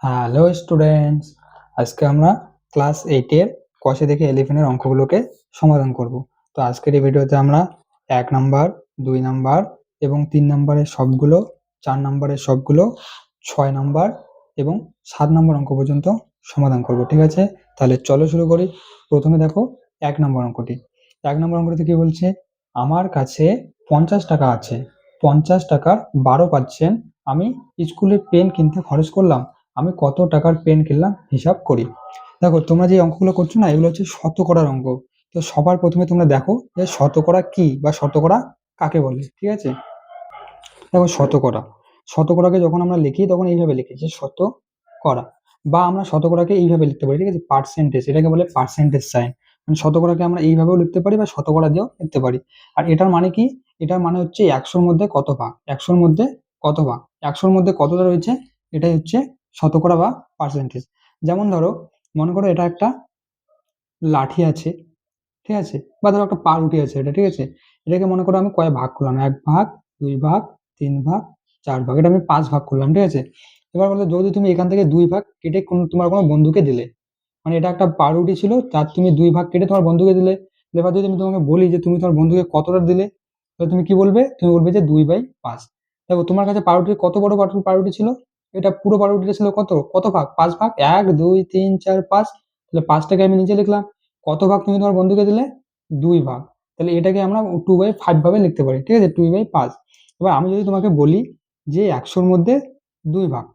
Hello students, আজকে আমরা class 8 এর কষে থেকে 11 এর অঙ্কগুলোকে সমাধান করব। তো আজকের এই ভিডিওতে আমরা 1 নাম্বার, 2 নাম্বার এবং 3 নাম্বারের সবগুলো, 4 নাম্বারের সবগুলো, 6 নাম্বার এবং 7 নম্বর অঙ্ক পর্যন্ত সমাধান করব। ঠিক আছে, তাহলে চলো শুরু করি। প্রথমে দেখো 1 নম্বর অঙ্কটি। 1 নম্বর অঙ্কটিতে কি বলছে? আমার কাছে 50 টাকা আছে, 50 টাকার 12% আমি স্কুলে পেন কিনতে খরচ করলাম, আমি কত টাকার পেন কিনলাম হিসাব করি। দেখো, তোমরা যে অঙ্কগুলো করছো না, এগুলো হচ্ছে শতকরার অঙ্ক। তো সবার প্রথমে তোমরা দেখো যে শতকরা কি বা শতকরা কাকে বলে। ঠিক আছে, দেখো শতকরা, শতকরাকে যখন আমরা লিখি তখন এইভাবে লিখি যে শতকরা, বা আমরা শতকরাকে এইভাবে লিখতে পারি। ঠিক আছে, পার্সেন্টেজ, এটাকে বলে পার্সেন্টেজ সাইন। মানে শতকরাকে আমরা এইভাবেও লিখতে পারি বা শতকরা দিয়েও লিখতে পারি। আর এটার মানে কি? এটার মানে হচ্ছে 100-র মধ্যে কত ভাগ, 100-র মধ্যে কত ভাগ, 100-র মধ্যে কতটা রয়েছে, এটাই হচ্ছে শতকরা বা পার্সেন্টেজ। যেমন ধরো, মনে করো এটা একটা লাঠি আছে, ঠিক আছে, বা ধরো একটা পাউরুটি আছে, এটা ঠিক আছে। এটাকে মনে করো আমি কয় ভাগ করলাম, 1 ভাগ, 2 ভাগ, 3 ভাগ, 4 ভাগ, এটা আমি 5 ভাগ করলাম। ঠিক আছে, এবার বলো, যদি তুমি এখান থেকে 2 ভাগ কেটে তোমার কোনো বন্ধুকে দিলে, মানে এটা একটা পাউরুটি ছিল, তার তুমি 2 ভাগ কেটে তোমার বন্ধুকে দিলে। এবার যদি আমি তোমাকে বলি যে তুমি তোমার বন্ধুকে কতটা দিলে, তাহলে তুমি কি বলবে? তুমি বলবে যে 2/5। দেখো, তোমার কাছে পাউরুটি কত বড় পাউরুটি ছিল, এটা পুরো পাউরুটিটা ছিল কত কত ভাগ, 5 ভাগ, 1 2 3 4 5। তাহলে 5টাকে আমি নিচে লিখলাম। কত ভাগ তুমি তোমার বন্ধুকে দিলে? 2 ভাগ। তাহলে এটাকে আমরা 2/5 ভাবে লিখতে পারি। ঠিক আছে, 2/5। এবার আমি যদি তোমাকে বলি যে 100-র মধ্যে 2 ভাগ,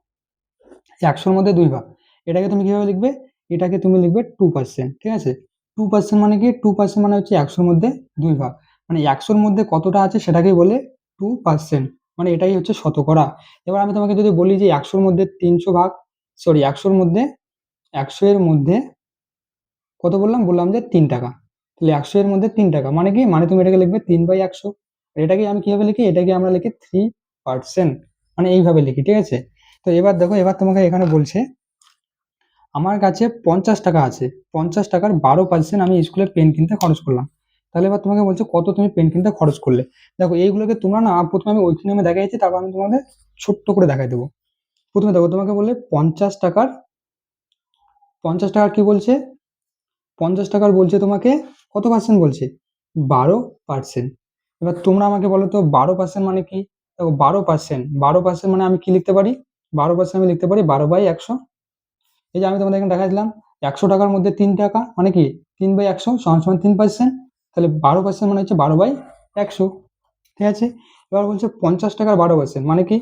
100-র মধ্যে 2 ভাগ, এটাকে তুমি কিভাবে লিখবে? এটাকে তুমি লিখবে 2%। ঠিক আছে, 2% মানে কি? 2% মানে হচ্ছে 100-র মধ্যে 2 ভাগ, মানে 100-র মধ্যে কতটা আছে সেটাকেই বলে 2%। মানে এটাই হচ্ছে শতকরা। এবার আমি তোমাকে যদি বলি যে 100-র মধ্যে 300 ভাগ, সরি, 100-র মধ্যে, 100-এর মধ্যে কত বললাম? বললাম যে 3 টাকা। তাহলে 100-এর মধ্যে 3 টাকা মানে কি? মানে তুমি এটাকে লিখবে 3/100। আর এটাকে আমি কিভাবে লিখি? এটাকে আমরা লিখি 3%, মানে এইভাবে লিখি। ঠিক আছে, তো এবার দেখো, এবার তোমাকে এখানে বলছে আমার কাছে 50 টাকা আছে, 50 টাকার 12% আমি স্কুলে পেন কিনতে খরচ করলাম। তাহলে এবার তোমাকে বলছে কত তুমি পেন কিনতে খরচ করলে। দেখো, এইগুলোকে তোমরা না, প্রথমে আমি ওইখানে আমি দেখাইছি, তারপর আমি তোমাদের ছোট্ট করে দেখাই দেবো। প্রথমে দেখো, তোমাকে বললে 50 টাকার, 50 টাকার কি বলছে? 50 টাকার বলছে তোমাকে কত পার্সেন্ট বলছে? 12%। এবার তোমরা আমাকে বলো তো 12% মানে কি? দেখো, 12%, 12% মানে আমি কি লিখতে পারি? 12% আমি লিখতে পারি 12/100। এই যে আমি তোমাদের এখানে দেখাচ্ছিলাম, 100 টাকার মধ্যে 3 টাকা মানে কি? 3/100 সমান সমান 3%। তাহলে 12% মানে হচ্ছে 12/100। ঠিক আছে, এবার বলছে 50 টাকার 12% মানে কি?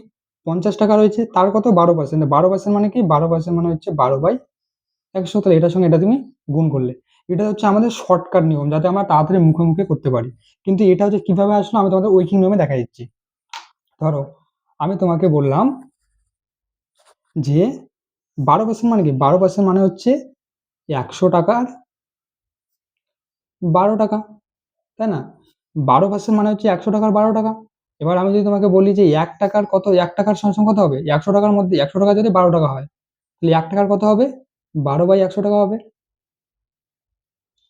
50 টাকা রয়েছে, তার কত? 12%। 12% মানে কি? 12% মানে হচ্ছে 12/100। তাহলে এটার সঙ্গে এটা তুমি গুণ করলে। এটা হচ্ছে আমাদের শর্টকাট নিয়ম, যাতে আমরা তাড়াতাড়ি মুখে মুখে করতে পারি। কিন্তু এটা হচ্ছে কিভাবে আসলো, আমি তোমাদের ঐকিক নিয়মে দেখা দিচ্ছি। ধরো, আমি তোমাকে বললাম যে 12% মানে কি? 12% মানে হচ্ছে 100 টাকার 12 টাকা, তাই না? 12% মানে হচ্ছে 100 টাকার 12 টাকা। এবার আমি যদি তোমাকে বলি যে 1 টাকার কত, 1 টাকার সমান সমান কত হবে? 100 টাকার মধ্যে 100 টাকা যদি 12 টাকা হয়, তাহলে 1 টাকার কত হবে? 12/100 টাকা হবে,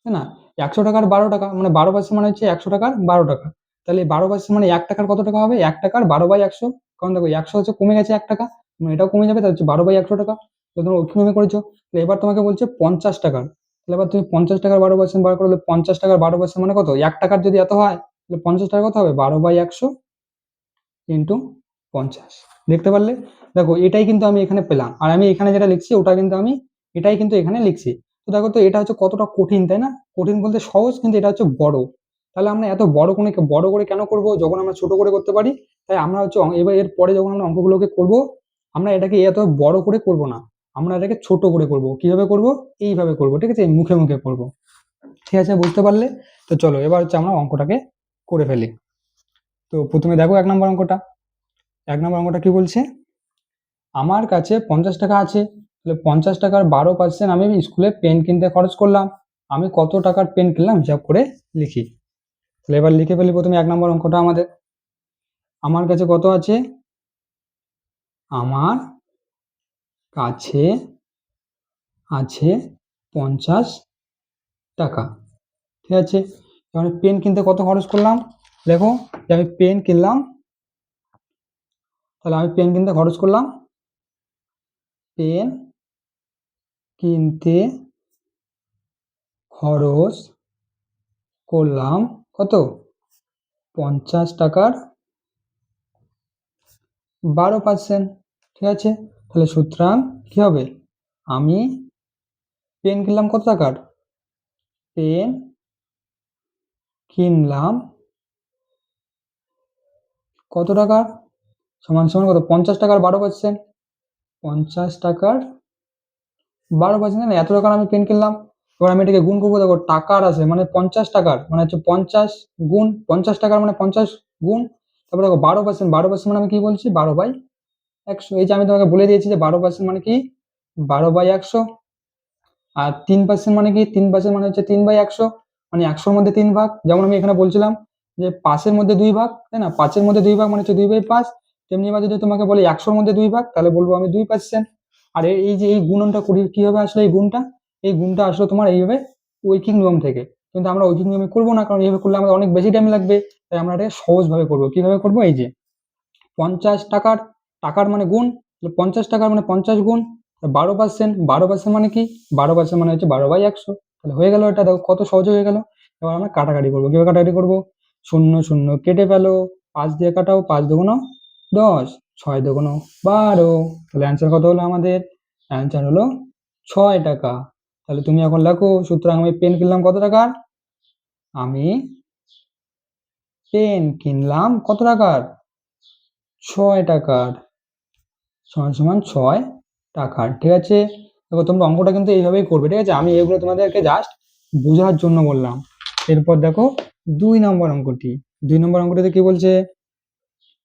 তাই না? 100 টাকার 12 টাকা মানে 12% মানে হচ্ছে 100 টাকার 12 টাকা। তাহলে 12% মানে 1 টাকার কত টাকা হবে? 1 টাকার 12/100। কারণ দেখো, 100 হচ্ছে কমে গেছে 1 টাকা, মানে এটাও কমে যাবে, তাহলে হচ্ছে 12/100 টাকা। তো তোমরা ওইভাবে করেছো। তো এবার তোমাকে বলছে 50 টাকার। তাহলে এবার তুমি 50 টাকার 12% বার করলে, 50 টাকার 12% মানে কত? 1 টাকার যদি এত হয়, তাহলে 50 টাকা কত হবে? 12/100 ইন্টু 50। দেখতে পারলে? দেখো, এটাই কিন্তু আমি এখানে পেলাম, আর আমি এখানে যেটা লিখছি ওটা কিন্তু আমি এটাই কিন্তু এখানে লিখছি। তো দেখো তো, এটা হচ্ছে কতটা কঠিন, তাই না? কঠিন বলতে সহজ, কিন্তু এটা হচ্ছে বড়। তাহলে আমরা এত বড় করে কেন করব, যখন আমরা ছোট করে করতে পারি? তাই আমরা হচ্ছে এবার এর পরে যখন আমরা অঙ্কগুলোকে করব, আমরা এটাকে এত বড় করে করব না, আমরা এটাকে ছোট করে করব। কিভাবে করব? এইভাবে করব। ঠিক আছে, মুখে মুখে করব। ঠিক আছে, বুঝতে পারলে? তো চলো, এবার হচ্ছে আমরা অঙ্কটাকে করে ফেলি। তো প্রথমে দেখো 1 নম্বর অঙ্কটা। 1 নম্বর অঙ্কটা কি বলছে? আমার কাছে 50 টাকা আছে, তাহলে 50 টাকার 12% আমি স্কুলে পেন কিনতে খরচ করলাম, আমি কত টাকার পেন কিনলাম হিসাব করে লিখি। তাহলে এবার লিখে ফেলি প্রথমে 1 নম্বর অঙ্কটা আমাদের। আমার কাছে কত আছে? আমার কাছে আছে 50 টাকা। ঠিক আছে, আমি পেন কিনতে কত খরচ করলাম? দেখো, যে আমি পেন কিনলাম, তাহলে আমি পেন কিনতে খরচ করলাম পেন কিনতে খরচ করলাম কত? 50 টাকার 12%। ঠিক আছে, তাহলে সুতরাং কি হবে? আমি পেন কিনলাম কত টাকার? পেন কিনলাম কত টাকার? সমান সমান কত? 50 টাকার 12%। 50 টাকার 12%, না এত টাকার আমি পেন কিনলাম। এবার আমি এটাকে গুণ করবো, দেখো টাকার আছে মানে 50 টাকার মানে হচ্ছে 50 গুণ 50 টাকার মানে 50 গুণ, তারপরে দেখো 12%, 12% মানে আমি কি বলছি? 12/100। এই যে আমি তোমাকে বলে দিয়েছি যে 12% মানে কি? 12/100। আর 3% মানে কি? 3% মানে হচ্ছে 3/100, মানে 100-র মধ্যে 3 ভাগ। যেমন আমি এখানে বলছিলাম যে 5-এর মধ্যে 2 ভাগ, তাই না? 5-এর মধ্যে 2 ভাগ মানে হচ্ছে 2/5। তেমনি এবার যদি তোমাকে বলি 100-র মধ্যে 2 ভাগ, তাহলে বলবো আমি 2%। আর এই যে এই গুণনটা করি কিভাবে আসলে এই গুণটা আসলে তোমার এইভাবে ঐকিক নিয়ম থেকে। কিন্তু আমরা ঐকিক নিয়মে করবো না, কারণ এইভাবে করলে আমাদের অনেক বেশি টাইম লাগবে। তাই আমরা এটাকে সহজভাবে করবো। কিভাবে করবো? এই যে 50 টাকার, টাকার মানে গুণ, 50 টাকার মানে 50 গুণ 12%। 12% মানে কি? 12% মানে হচ্ছে 12/100। তাহলে হয়ে গেল, এটা দেখো কত সহজে হয়ে গেল। এবার আমরা কাটাকাটি করবো। কিভাবে কাটাকাটি করবো? শূন্য শূন্য কেটে ফেলো, 5 দিয়ে কাটাও, 5 দুগুণ 10, 6 দুগুণ 12। তাহলে অ্যান্সার কত হলো আমাদের? অ্যান্সার হলো 6 টাকা। তাহলে তুমি এখন লেখো, সুতরাং আমি পেন কিনলাম কত টাকার? আমি পেন কিনলাম কত টাকার? 6 টাকার, সমান সমান 6 টাকার। ঠিক আছে, দেখো তোমরা অঙ্কটা কিন্তু এইভাবেই করবে। ঠিক আছে, আমি এগুলো তোমাদেরকে জাস্ট বোঝার জন্য বললাম। এরপর দেখো 2 নম্বর অঙ্কটি। 2 নম্বর অঙ্কটিতে কি বলছে?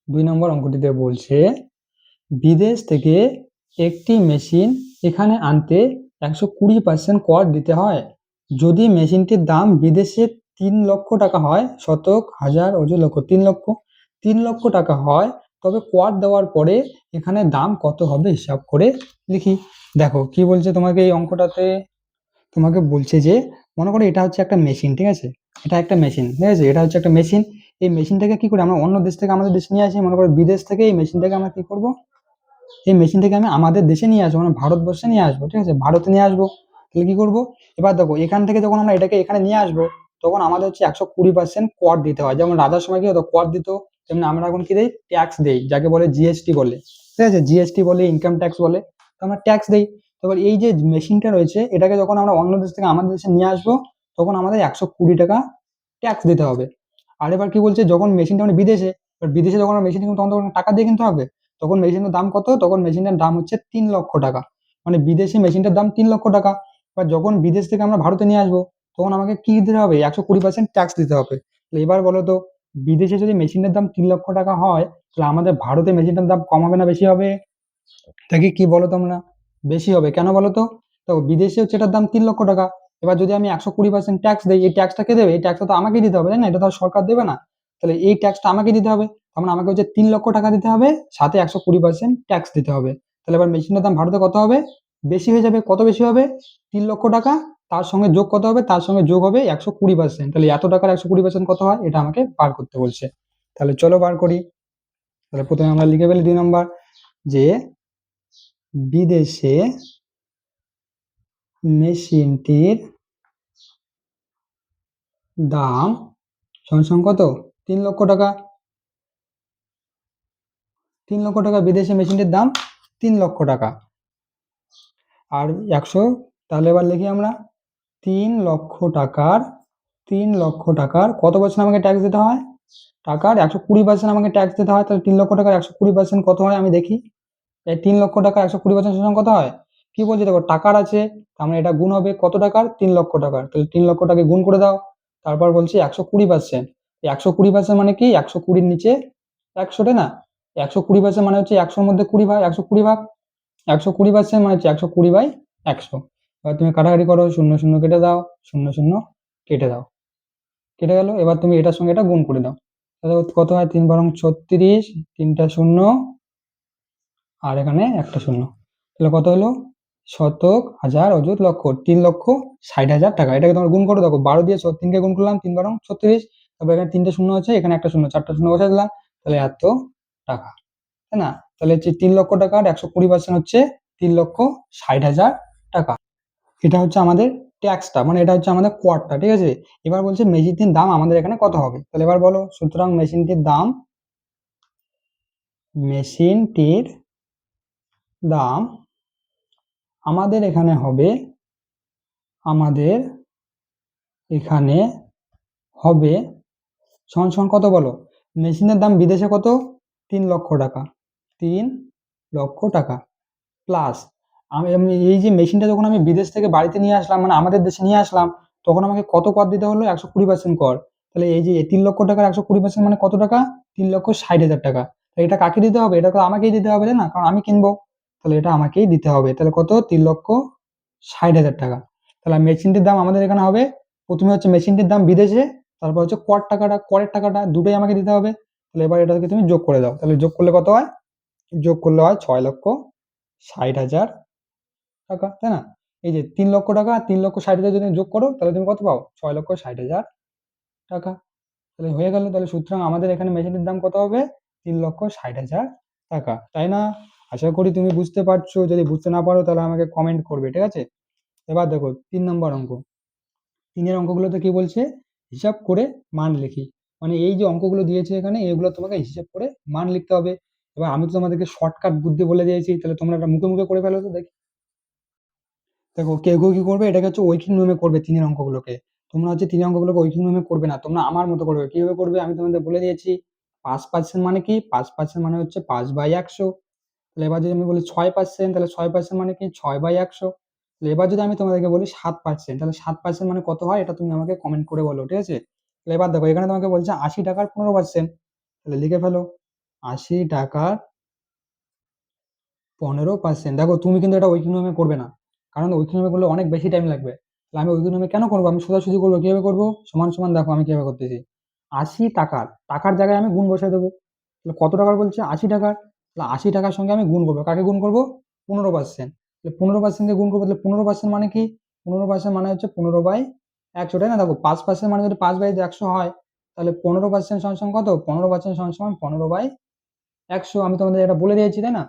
2 নম্বর অঙ্কটিতে বলছে বিদেশ থেকে একটি মেশিন এখানে আনতে 120% কর দিতে হয়। যদি মেশিনটির দাম বিদেশে 3 লক্ষ টাকা হয়, শতক, হাজার, অযুত, লক্ষ, 3 লক্ষ টাকা হয়, তবে কর দেওয়ার পরে এখানে দাম কত হবে হিসাব করে লিখি। দেখো কি বলছে তোমাকে এই অঙ্কটাতে। তোমাকে বলছে যে মনে করো এটা হচ্ছে একটা মেশিন। ঠিক আছে, এটা একটা মেশিন। ঠিক আছে, এটা হচ্ছে একটা মেশিন। এই মেশিনটাকে কি করে আমরা অন্য দেশ থেকে আমাদের দেশে নিয়ে আসি? মনে করো বিদেশ থেকে এই মেশিনটাকে আমরা কি করব? এই মেশিনটাকে আমি আমাদের দেশে নিয়ে আসবো, মানে ভারতবর্ষে নিয়ে আসবো। ঠিক আছে, ভারতে নিয়ে আসবো। তাহলে কি করবো? এবার দেখো এখান থেকে যখন আমরা এটাকে এখানে নিয়ে আসবো, তখন আমাদের হচ্ছে 120% কর দিতে হয়। যেমন রাজার সময় কি হতো? কর দিত। তেমনি আমরা এখন কি দেই? ট্যাক্স দেই, যাকে বলে জিএসটি বলে। ঠিক আছে, জিএসটি বলে, ইনকাম ট্যাক্স বলে। তো আমরা ট্যাক্স দেই। তারপর এই যে মেশিনটা রয়েছে, এটাকে যখন আমরা অন্য দেশ থেকে আমাদের দেশে নিয়ে আসবো, তখন আমাদের 120 টাকা ট্যাক্স দিতে হবে। আর এবার কি বলছে? যখন মেশিনটা মানে বিদেশে, এবার বিদেশে যখন আমরা মেশিন কিনবো, তখন টাকা দিয়ে কিনতে হবে। তখন মেশিনের দাম কত? তখন মেশিনটার দাম হচ্ছে 3 লক্ষ টাকা। মানে বিদেশি মেশিনটার দাম 3 লক্ষ টাকা। এবার যখন বিদেশ থেকে আমরা ভারতে নিয়ে আসবো, তখন আমাকে কি দিতে হবে? 120% ট্যাক্স দিতে হবে। তাহলে এবার বলো তো, বিদেশে যদি মেশিনের দাম 3 লক্ষ টাকা হয়, তাহলে আমাদের ভারতে মেশিনটার দাম কম হবে না বেশি হবে? দেখি কি বলো তোমরা? বেশি হবে। কেন বলো তো? তো বিদেশে হচ্ছে এটার দাম 3 লক্ষ টাকা। এবার যদি আমি 120% ট্যাক্স দিই, এই ট্যাক্সটা কে দেবে? এই ট্যাক্সটা তো আমাকেই দিতে হবে, তাই না? এটা তো আর সরকার দেবে না। তাহলে এই ট্যাক্সটা আমাকে দিতে হবে। তার মানে আমাকে হচ্ছে 3 লক্ষ টাকা দিতে হবে, সাথে 120% ট্যাক্স দিতে হবে। তাহলে এবার মেশিনের দাম ভারতে কত হবে? বেশি হয়ে যাবে। কত বেশি হবে? 3 লক্ষ টাকা। তার সঙ্গে যোগ কত হবে? তার সঙ্গে যোগ হবে 120%। তাহলে এত টাকার 120% কত হয়? এটা আমাকে বার করতে বলছে। তাহলে চলো বার করি। তাহলে প্রথমে আমরা লিখে ফেলি 2 নম্বর, যে বিদেশে মেশিনটির দাম সমান সমান কত? 3 লক্ষ টাকা। 3 লক্ষ টাকা বিদেশে মেশিনটির দাম 3 লক্ষ টাকা। আর 100, তাহলে এবার লিখি আমরা 3 লক্ষ টাকার, 3 লক্ষ টাকার কত পার্সেন্ট আমাকে ট্যাক্স দিতে হয়? টাকার 120% আমাকে ট্যাক্স দিতে হয়। তাহলে 3 লক্ষ টাকার 120% কত হয় আমি দেখি। এই 3 লক্ষ টাকা 120% সমান কত হয়? কি বলছে দেখো, টাকার আছে, তার মানে এটা গুণ হবে কত টাকার? 3 লক্ষ টাকার। তাহলে 3 লক্ষ টাকে গুণ করে দাও। তারপর বলছি 120%। 120% মানে কি? 120-র নিচে 100, তাই না? 120% মানে হচ্ছে 100-র মধ্যে 20 ভাগ, 120 ভাগ। 120% মানে হচ্ছে 120/100। এবার তুমি কাটাকাটি করো, শূন্য শূন্য কেটে দাও, শূন্য শূন্য কেটে দাও, কেটে গেল। এবার তুমি এটার সঙ্গে এটা গুণ করে দাও। তাহলে কত হয়? 3 × 36, 3টা শূন্য, আর এখানে একটা শূন্য। তাহলে কত হলো? শতক, হাজার, অযুত, লক্ষ, 3,60,000 টাকা। এটাকে তোমরা গুণ করে দেখো। 12 দিয়ে 3কে গুণ করলাম, 3 × 36। তারপর এখানে 3টে শূন্য আছে, এখানে একটা শূন্য, 4টা শূন্য বসাই দিলাম। তাহলে এত টাকা, তাই না? তাহলে হচ্ছে 3 লক্ষ টাকার 120% হচ্ছে 3,60,000 টাকা। এটা হচ্ছে আমাদের ট্যাক্সটা, মানে এটা হচ্ছে আমাদের কোয়ারটা, ঠিক আছে। এবার বলছে মেশিনটির দাম আমাদের এখানে কত হবে, তাহলে এবার বলো। সুতরাং মেশিনটির দাম আমাদের এখানে হবে, আমাদের এখানে হবে সমান সমান কত বলো। মেশিনের দাম বিদেশে কত, 3 লক্ষ টাকা, 3 লক্ষ টাকা প্লাস আমি এই যে মেশিনটা যখন আমি বিদেশ থেকে বাড়িতে নিয়ে আসলাম, মানে আমাদের দেশে নিয়ে আসলাম, তখন আমাকে কত কর দিতে হলো, 120% কর। তাহলে এই যে 3 লক্ষ টাকার 120% মানে কত টাকা, 3,60,000 টাকা। তাহলে এটা কাকে দিতে হবে, এটা তো আমাকেই দিতে হবে, তাই না, কারণ আমি কিনবো। তাহলে এটা আমাকেই দিতে হবে। তাহলে কত, 3,60,000 টাকা। তাহলে মেশিনটির দাম আমাদের এখানে হবে, প্রথমে হচ্ছে মেশিনটির দাম বিদেশে, তারপর হচ্ছে করের টাকাটা দুটোই আমাকে দিতে হবে। তাহলে এবার এটাকে তুমি যোগ করে দাও। তাহলে যোগ করলে কত হয়, যোগ করলে হয় 6,60,000 টাকা, তাই না। এই যে 3 লক্ষ টাকা আর 3,60,000 যদি যোগ করো, তাহলে তুমি কত পাও, 6,60,000 টাকা। তাহলে হয়ে গেল। তাহলে সুতরাং আমাদের এখানে মেশিনের দাম কত হবে, 3,60,000 টাকা, তাই না। আশা করি তুমি বুঝতে পারছো। যদি বুঝতে না পারো তাহলে আমাকে কমেন্ট করবে, ঠিক আছে। এবার দেখো 3 নম্বর অঙ্ক। 3-এর অঙ্কগুলোতে কি বলছে, হিসাব করে মান লিখি। মানে এই যে অঙ্কগুলো দিয়েছে এখানে, এগুলো তোমাকে হিসাব করে মান লিখতে হবে। এবার আমি তো তোমাদেরকে শর্টকাট বুদ্ধি বলে দিয়েছি, তাহলে তোমরা এটা মুখে মুখে করে ফেলো তো দেখি। দেখো কেউ কেউ কি করবে, এটাকে হচ্ছে ঐকিক নিয়মে করবে 3-এর অঙ্কগুলোকে। তোমরা হচ্ছে 3-এর অঙ্কগুলোকে ঐকিক নিয়মে করবে না, তোমরা আমার মতো করবে। কিভাবে করবে আমি তোমাদের বলে দিয়েছি। 5% মানে কি, 5% মানে হচ্ছে 5/100। তাহলে এবার যদি আমি বলি 6%, তাহলে 6% মানে কি, 6/100। তাহলে এবার যদি আমি তোমাদেরকে বলি 7%, তাহলে 7% মানে কত হয়, এটা তুমি আমাকে কমেন্ট করে বলো, ঠিক আছে। তাহলে এবার দেখো এখানে তোমাকে বলছে 80 টাকার 15%। তাহলে লিখে ফেলো, 80 টাকার 15%। দেখো তুমি কিন্তু এটা ঐকিক নিয়মে করবে না, কারণ ঐকিক নিয়মে করলে অনেক বেশি টাইম লাগবে। তাহলে আমি ঐকিক নিয়মে কেন করবো, আমি সোজাসুজি করবো। কিভাবে করবো, সমান সমান, দেখো আমি কিভাবে করতেছি। 80 টাকার, টাকার জায়গায় আমি গুণ বসাই দেবো। তাহলে কত টাকার বলছে, 80 টাকার। তাহলে 80 টাকার সঙ্গে আমি গুণ করবো, কাকে গুণ করবো, 15%। তাহলে 15%কে গুণ করবো, তাহলে 15% মানে কি, 15% মানে হচ্ছে 15/100, তাই না। দেখো 5% মানে যদি 5/100 হয়, তাহলে 15% সমান সমান কত, 15% সমান সমান 15/100। আমি তোমাদের এটা বলে দিয়েছি, তাই না।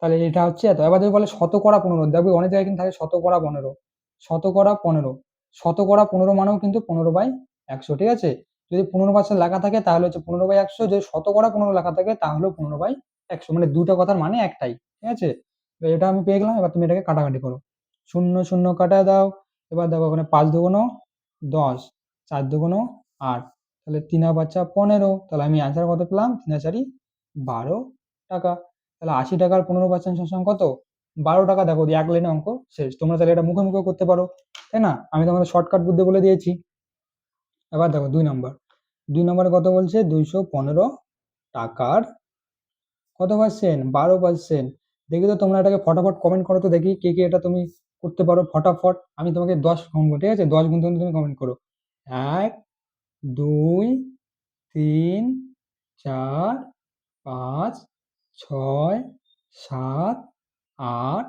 তাহলে এটা হচ্ছে এত। এবার যদি বলে শতকরা 15, দেখবে অনেক জায়গায় কিন্তু থাকে শতকরা 15, শতকরা 15, শতকরা 15 মানেও কিন্তু 15/100, ঠিক আছে। যদি 15% লেখা থাকে তাহলে হচ্ছে 15/100, যদি শতকরা 15 লেখা থাকে তাহলে 15/100, মানে দুটো কথার মানে একটাই, ঠিক আছে। তো এটা আমি পেয়ে গেলাম। এবার তুমি এটাকে কাটাকাটি করো, শূন্য শূন্য কাটায় দাও। এবার দেখো ওখানে 5 দুগুণ 10, 4 দুগুণ 8, তাহলে 3 আর 5 15। তাহলে আমি অ্যান্সার কত পেলাম, 3 আর 4 12 টাকা। তাহলে 80 টাকার 15% সমান কত, 12 টাকা। দেখো এক লাইনে অঙ্ক শেষ। তোমরা তাহলে এটা মুখে মুখে করতে পারো, তাই না। আমি তোমাদের শর্টকাট বুদ্ধি বলে দিয়েছি। এবার দেখো 2 নম্বর, 2 নম্বরে কত বলছে, 215 টাকার কত পার্সেন্ট, 12%। দেখি তো তোমরা এটাকে ফটাফট কমেন্ট করো তো দেখি, কে কে এটা তুমি করতে পারো ফটাফট। আমি তোমাকে 10 গুনবো, ঠিক আছে, 10 গুনতে গুনতে তুমি কমেন্ট করো। 1, 2, 3, 4, 5, 6, 7, 8,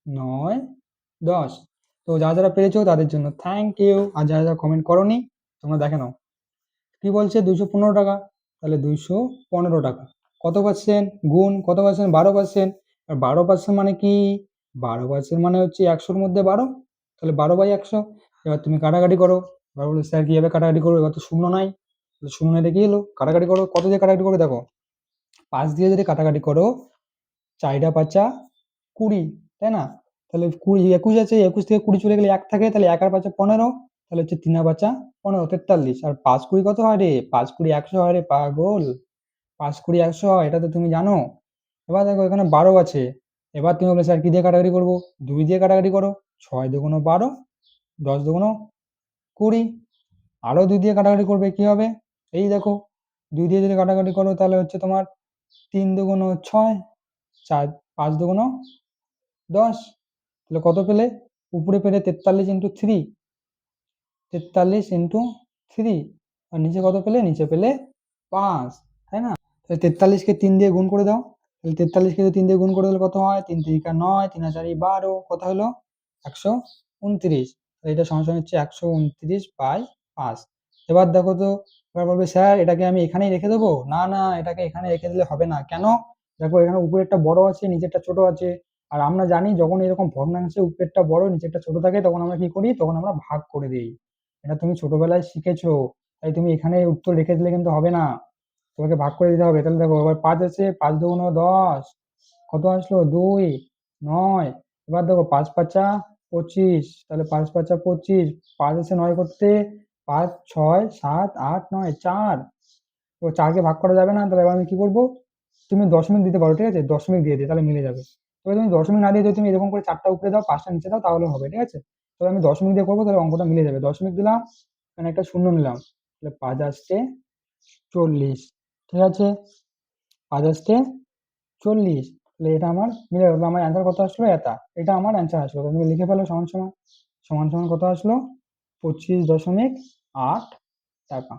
9, 10। তো যারা যারা পেরেছো তাদের জন্য থ্যাংক ইউ, আর যারা যারা কমেন্ট করোনি তোমরা দেখে নাও। কি বলছে, 215 টাকা। তাহলে 215 টাকা কত পার্সেন্ট, গুণ কত পার্সেন্ট, 12%। আর 12% মানে কি, 12% মানে হচ্ছে 100-র মধ্যে 12, তাহলে 12/100। এবার তুমি কাটাকাটি করো। এবার বলো স্যার কিভাবে কাটাকাটি করবো, এবার তো শূন্য নাই। তাহলে শূন্য নাই দেখে এলো, কাটাকাটি করো। কত দিয়ে কাটাকাটি করো, দেখো 5 দিয়ে যদি কাটাকাটি করো, 4 × 5 = 20, তাই না। তাহলে 20, 21 আছে, 21 থেকে 20 চলে গেলে 1 থাকে, তাহলে 1 আর 5 15। তাহলে হচ্ছে 3 আর 5 15, 43। আর 5 × 20 কত হয় রে, 5 × 20 100 হয় রে পাগল, 5 × 20 100 হয়, এটা তো তুমি জানো। এবার দেখো এখানে 12 আছে। এবার তুমি বলে স্যার কি দিয়ে কাটাকাটি করবো, 2 দিয়ে কাটাকাটি করো। 6 দুগুণ 12, 10 দুগুণ 20। আরো 2 দিয়ে কাটাকাটি করবে, কি হবে, এই দেখো 2 দিয়ে যদি কাটাকাটি করো তাহলে হচ্ছে তোমার 3 দুগুণ 6, 4, 5 দুগুণ 10। তাহলে কত পেলে, উপরে পেলে 43 × 3, 43 × 3। আর নিচে কত পেলে, নিচে পেলে 5, তাই না। তাহলে 43-কে 3 দিয়ে গুণ করে দাও। তাহলে 43-কে 3 দিয়ে গুণ করে দিলে কত হয়, 3 3 9, 3 আর 4 12, কত হলো 129। এটা সমান সমান হচ্ছে 129/5। এবার দেখো তো, এবার বলবে স্যার এটাকে আমি এখানেই রেখে দেবো, না না, এটাকে এখানে রেখে দিলে হবে না, কেন। দেখো এখানে উপরে একটা বড় আছে, নিচে একটা ছোট আছে। আর আমরা জানি যখন এরকম ভগ্নাংশে উপরেরটা বড় নিচেরটা ছোট থাকে তখন আমরা কি করি, তখন আমরা ভাগ করে দিই। এটা তুমি ছোটবেলায় শিখেছো, তাই তুমি এখানে উত্তর রেখে দিলে কিন্তু হবে না, তোমাকে ভাগ করে দিতে হবে। তাহলে দেখো এবার ৫ আছে, ৫ দুগুণ ১০, কত আসলো ২, ৯। এবার দেখো ৫ ৫ ২৫, তাহলে ৫ ৫ ২৫, ৫ আছে ৯ করতে, ৫ ৬ ৭ ৮ ৯ ৪। তো ৪ কে ভাগ করা যাবে না, তাহলে এবার আমি কি করব, তুমি দশমিক দিতে পারো, ঠিক আছে, দশমিক দিয়ে দিই তাহলে মিলে যাবে। তবে তুমি দশমিক না দিয়ে যদি তুমি এরকম করে ৪টা উপরে দাও ৫টা নিচে দাও তাহলে হবে, ঠিক আছে। তবে আমি দশমিক দিয়ে করবো, তাহলে অঙ্কটা মিলে যাবে। দশমিক দিলাম, এখানে একটা শূন্য নিলাম, তাহলে ৫ আসছে ৪০, ঠিক আছে, ৫ আসছে ৪০, তাহলে এটা আমার মিলে গেল। আমার অ্যান্সার কত আসলো, এটা আমার অ্যান্সার আসলো। তুমি লিখে ফেলো সমান সমান, সমান সমান কত আসলো, 25.8 টাকা,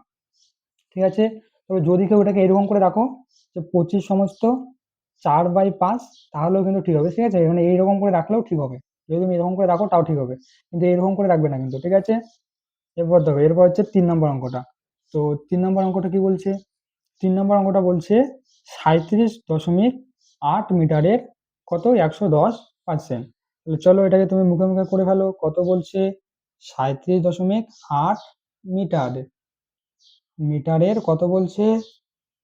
ঠিক আছে। তবে যদি কেউ এটাকে এরকম করে রাখো যে 25 সমস্ত 4/5, তাহলেও কিন্তু ঠিক হবে, ঠিক আছে। মানে এইরকম করে রাখলেও ঠিক হবে, যদি তুমি এরকম করে রাখো তাও ঠিক হবে, কিন্তু এরকম করে রাখবে না কিন্তু, ঠিক আছে। এরপর দেখো, এরপর হচ্ছে ৩ নম্বর অঙ্কটা। তো ৩ নম্বর অঙ্কটা কি বলছে, ৩ নম্বর অঙ্কটা বলছে 37.8 মিটারের কত 110%। তাহলে চলো এটাকে তুমি মুখে মুখে করে ফেলো, কত বলছে 37.8 মিটার, মিটারের কত বলছে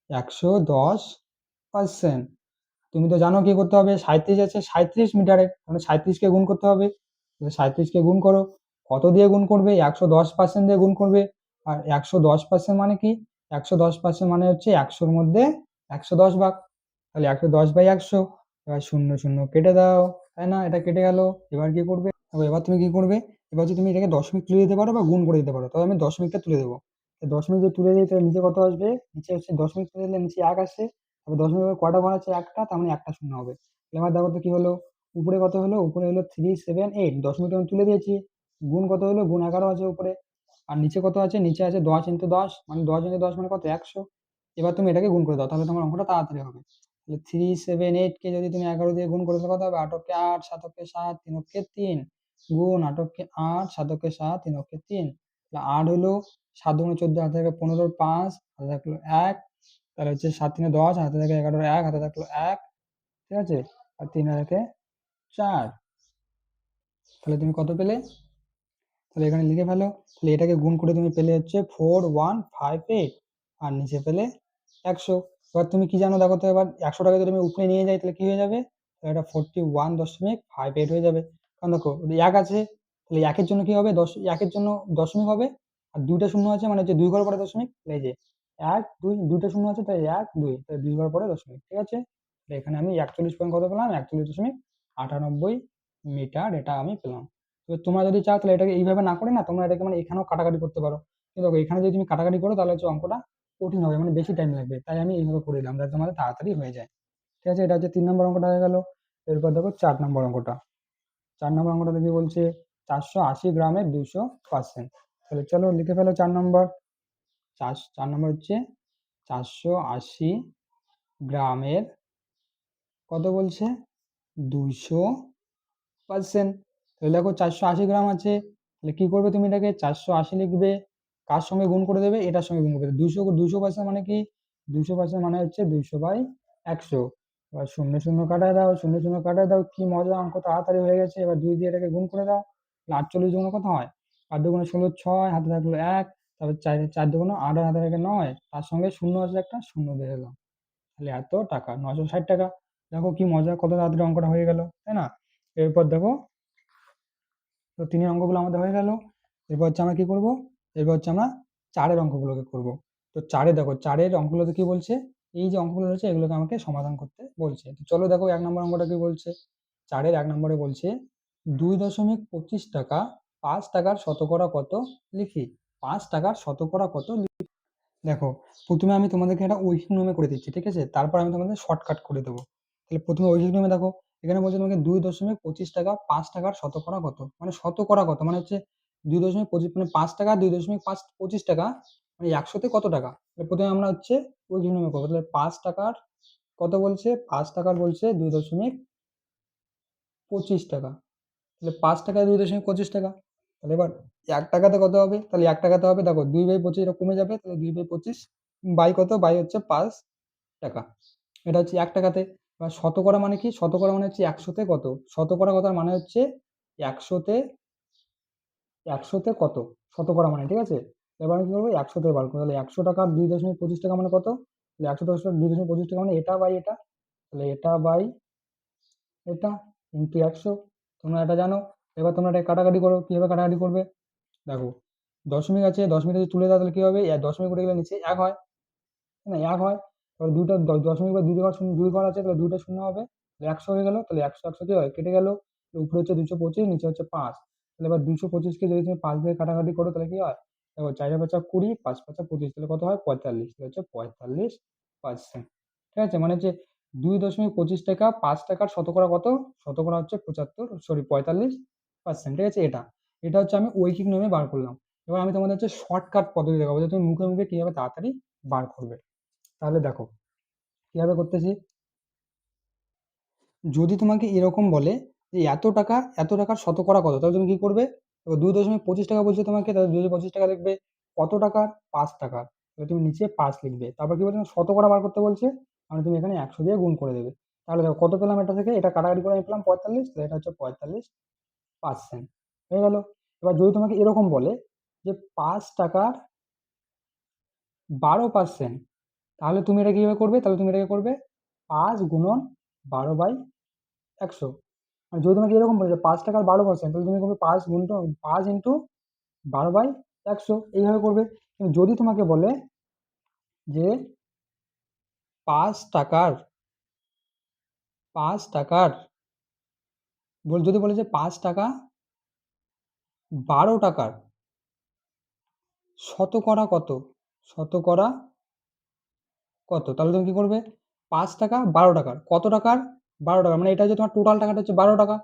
110%। তুমি তো জানো কি করতে হবে, 37 আছে 37 মিটারে, মানে 37 কে গুণ করতে হবে। 37 কে গুণ করো, কত দিয়ে গুণ করবে, 110% দিয়ে গুণ করবে। আর 110% মানে কি, 110% মানে হচ্ছে 100-র মধ্যে 110 ভাগ, তাহলে 110/100। এবার শূন্য শূন্য কেটে দাও, তাই না, এটা কেটে গেল। এবার কি করবে, এবার তুমি কি করবে, এবার যদি তুমি এটাকে দশমিক তুলে দিতে পারো বা গুণ করে দিতে পারো, তবে আমি দশমিকটা তুলে দেবো। দশমিক যদি তুলে দিই তাহলে নিচে কত আসবে, নিচে হচ্ছে দশমিক তুলে দিলে নিচে ১ আসে, তারপর দশমিকের কয়টা ঘর আছে, একটা, তার মানে একটা শূন্য হবে। এবার দেখো তো কি হলো, উপরে কত হলো, উপরে হলো 378, দশমিক আমি তুলে দিয়েছি। গুণ কত হলো, গুণ 11 আছে উপরে। আর নিচে কত আছে, নিচে আছে 10 × 10, মানে 10 × 10 মানে কত, 100। এবার তুমি এটাকে গুণ করে দাও, তাহলে তোমার অঙ্কটা তাড়াতাড়ি হবে। তাহলে 378 কে যদি তুমি 11 দিয়ে গুণ করে দাও কত হবে, 8 × 8, 7 × 7, 3 × 3, গুণ 8 × 8, 7 × 7, 3 × 3। তাহলে 8 হলো, 7 × 14, হাতে থাকে 15, 5, হাতে থাকলো 1, তাহলে হচ্ছে 7 × 10, হাতে থাকে 11, 1, হাতে থাকলো 1, ঠিক আছে। আর 3 থাকে 4, তাহলে তুমি কত পেলে, তাহলে এখানে লিখে ফেলো। তাহলে এটাকে গুণ করে তুমি পেলে হচ্ছে 4158, আর নিচে পেলে 100। এবার তুমি কি জানো দেখো তো, এবার 100 টাকা যদি আমি উপরে নিয়ে যাই তাহলে কি হয়ে যাবে, তাহলে এটা 41.58 হয়ে যাবে। কারণ দেখো 1 আছে, তাহলে 1-এর জন্য কি হবে, 1-এর জন্য দশমিক হবে। আর 2টা শূন্য আছে, মানে হচ্ছে 2 ঘর পরে দশমিক, তাহলে এই যে 1 2, 2টা শূন্য আছে, তাই 1 2, তাহলে 2 ঘর পরে দশমিক, ঠিক আছে। তাহলে এখানে আমি 41 পয়েন্ট কত পেলাম, 41.98 মিটার, এটা আমি পেলাম। এবার তোমরা যদি চাও তাহলে এটাকে এইভাবে না করে না, তোমরা এটাকে মানে এখানেও কাটাকাটি করতে পারো। কিন্তু দেখো এখানে যদি তুমি কাটাকাটি করো তাহলে হচ্ছে অঙ্কটা কঠিন হবে, মানে বেশি টাইম লাগবে, তাই আমি এইভাবে করে দিলাম যাতে তোমাদের তাড়াতাড়ি হয়ে যায়, ঠিক আছে। এটা হচ্ছে 3 নম্বর অঙ্কটা হয়ে গেল। এরপর দেখো 4 নম্বর অঙ্কটা। 4 নম্বর অঙ্কটা কি বলছে, 480 গ্রামের 200%। তাহলে চলো লিখে ফেলো 4 নম্বর। 4 নম্বর হচ্ছে 480 গ্রামের কত বলছে 200%। তাহলে দেখো 480 গ্রাম আছে, তাহলে কি করবে, তুমি এটাকে 480 লিখবে, কার সঙ্গে গুণ করে দেবে, এটার সঙ্গে গুণ করে দেবে। 200% মানে কি, 200% মানে হচ্ছে 200/100। এবার শূন্য শূন্য কাটায় দাও, শূন্য শূন্য কাটায় দাও, কি মজা, অঙ্ক তাড়াতাড়ি হয়ে গেছে। এবার 2 দিয়ে এটাকে গুণ করে দাও, তাহলে 48 দুগুণ কত হয়, 8 দুগুণ 16, 6, হাতে থাকলো 1, তারপর 4 4 দুগুণ 8, হাতে থাকে 9, তার সঙ্গে শূন্য আছে একটা, শূন্য দিয়ে দিলাম, তাহলে এত টাকা 960 টাকা। দেখো কি মজা, কত তাড়াতাড়ি অঙ্কটা হয়ে গেল, তাই না। এরপর দেখো, তো 3-এর অঙ্কগুলো আমাদের হয়ে গেল। এরপর হচ্ছে আমরা কি করব, এরপর হচ্ছে আমরা 4-এর অঙ্কগুলোকে করব। তো 4-এ দেখো, 4-এর অঙ্কগুলোতে কি বলছে, এই যে অঙ্কগুলো রয়েছে এগুলোকে আমাকে সমাধান করতে বলছে। তো চলো দেখো 1 নম্বর অঙ্কটা কি বলছে। 4-এর 1 নম্বরে বলছে 2.25 টাকা 5 টাকার শতকরা কত লিখি। 5 টাকার শতকরা কত লিখি। দেখো প্রথমে আমি তোমাদেরকে একটা ঐহিক নিয়মে করে দিচ্ছি, ঠিক আছে, তারপর আমি তোমাদের শর্টকাট করে দেবো। তাহলে প্রথমে ঐহিক নিয়মে দেখো, এখানে বলছে তোমাকে 2.25 টাকা 5 টাকার শতকরা কত, মানে শতকরা কত মানে হচ্ছে 2.25, মানে 5 টাকা 2.25 টাকা, মানে 100-তে কত টাকা। তাহলে প্রথমে আমরা হচ্ছে ঐহিক নিয়মে করবো। তাহলে 5 টাকার কত বলছে, 5 টাকার বলছে 2.25 টাকা, তাহলে 5 টাকায় 2.25 টাকা। তাহলে এবার 1 টাকাতে কত হবে, তাহলে 1 টাকাতে হবে দেখো 2/25, এটা কমে যাবে, তাহলে 2/25 বাই কত, বাই হচ্ছে 5 টাকা, এটা হচ্ছে 1 টাকাতে। এবার শতকরা মানে কি? শতকরা মানে হচ্ছে একশোতে কত। শতকরা কথার মানে হচ্ছে একশোতে একশোতে কত শতকরা মানে, ঠিক আছে। এবার আমি কি করবো, একশোতে বার করবো। তাহলে 100 টাকা 2.25 টাকা মানে কত? তাহলে 100 টাকা 2.25 টাকা মানে এটা বাই এটা, তাহলে এটা বাই এটা ইন্টু 100। তোমরা এটা জানো। এবার তোমরা এটা কাটাকাটি করো, কিভাবে কাটাকাটি করবে দেখো। দশমিক আছে, দশমিক যদি তুলে দাও তাহলে কি হবে, দশমিক উঠে গেলে নিচে এক হয়, তাই না? এক হয়। তাহলে দুইটা দশমিক বা দুই ঘর শূন্য, দুই ঘর আছে, তাহলে দুইটা শূন্য হবে, তাহলে 100 হয়ে গেল। তাহলে 100 100 কি হয়, কেটে গেল। উপরে হচ্ছে 225, নিচে হচ্ছে 5। তাহলে এবার 225 কে যদি তুমি 5 দিয়ে কাটাকাটি করো তাহলে কি হয়, দেখো 4 5 20, 5 5 25, তাহলে কত হয় 45, তাহলে হচ্ছে 45%। ঠিক আছে, মানে হচ্ছে 2.25 টাকা 5 টাকার শতকরা কত, শতকরা হচ্ছে 45%। ঠিক আছে, এটা এটা হচ্ছে আমি ঐকিক নিয়মে বার করলাম। এবার আমি তোমাদের হচ্ছে শর্টকাট পদ্ধতি দেখাবো, যে তুমি মুখে মুখে কিভাবে তাড়াতাড়ি বার করবে। তাহলে দেখো কিভাবে করতেছি। যদি তোমাকে এরকম বলে যে এত টাকার শতকরা কত, তাহলে তুমি কি করবে, 2.25 টাকা বলছে তোমাকে, তাহলে 2.25 টাকা লিখবে। কত টাকার? 5 টাকার, তাহলে তুমি নিচে 5 লিখবে। তারপর কি বলছে, শতকরা বার করতে বলছে, মানে তুমি এখানে 100 দিয়ে গুণ করে দেবে। তাহলে দেখো কত পেলাম, এটা থেকে এটা কাটাকাটি করে আমি পেলাম 45, তাহলে এটা হচ্ছে 45% হয়ে গেল। এবার যদি তোমাকে এরকম বলে যে 5 টাকার 12%, তাহলে তুমি এটা কিভাবে করবে, তাহলে তুমি এটাকে করবে 5 গুণন 12/100। আর যদি তোমাকে এরকম বলে যে 5 টাকার 12%, তাহলে তুমি করবে 5 ইন্টু 12/100, এইভাবে করবে। কিন্তু যদি তোমাকে বলে যে 5 টাকার 5 টাকার যদি বলে যে 5 টাকা 12 টাকার শতকরা কত, শতকরা কত, তাহলে তুমি কি করবে, 5 টাকা 12 টাকার কত টাকার 12 টাকা, মানে এটা হচ্ছে তোমার টোটাল টাকাটা হচ্ছে 12 টাকা।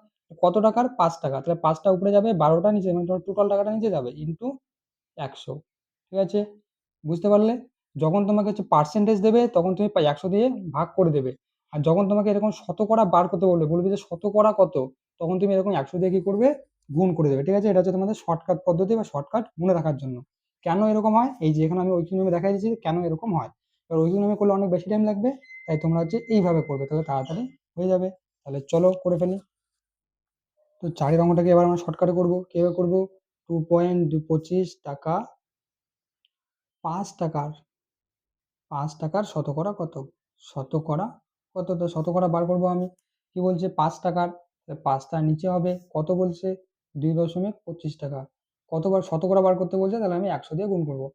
কত টাকার? 5 টাকা, তাহলে 5টা উপরে যাবে, 12টা নিচে, মানে তোমার টোটাল টাকাটা নিচে যাবে, ইন্টু 100। ঠিক আছে, বুঝতে পারলে? যখন তোমাকে হচ্ছে পার্সেন্টেজ দেবে তখন তুমি 100 দিয়ে ভাগ করে দেবে। আর যখন তোমাকে এরকম শতকরা বার করতে বলবে, বলবে যে শতকরা কত, তখন তুমি এরকম 100 দিয়ে কি করবে, গুণ করে দেবে। ঠিক আছে, এটা হচ্ছে তোমাদের শর্টকাট পদ্ধতি বা শর্টকাট মনে রাখার জন্য। কেন এরকম হয়, এই যে এখানে আমি ঐকিক নিয়মে দেখাই দিচ্ছি কেন এরকম হয়। এবার ঐকিক নিয়মে করলে অনেক বেশি টাইম লাগবে, তাই তোমরা হচ্ছে এইভাবে করবে, তাহলে তাড়াতাড়ি হয়ে যাবে। তাহলে চলো করে ফেলি। তো 4 অঙ্কটাকে এবার আমরা শর্টকাটে করবো, কিভাবে করবো, 2.25 টাকা 5 টাকার 5 টাকার শতকরা কত, শতকরা কত, তো শতকরা বার করবো আমি। কি বলছে, 5 টাকার, 5টার নিচে হবে কত বলছে, 2.25 টাকা। কতবার শতকরা বার করতে বলছে, তাহলে আমি 100 দিয়ে গুণ করবো।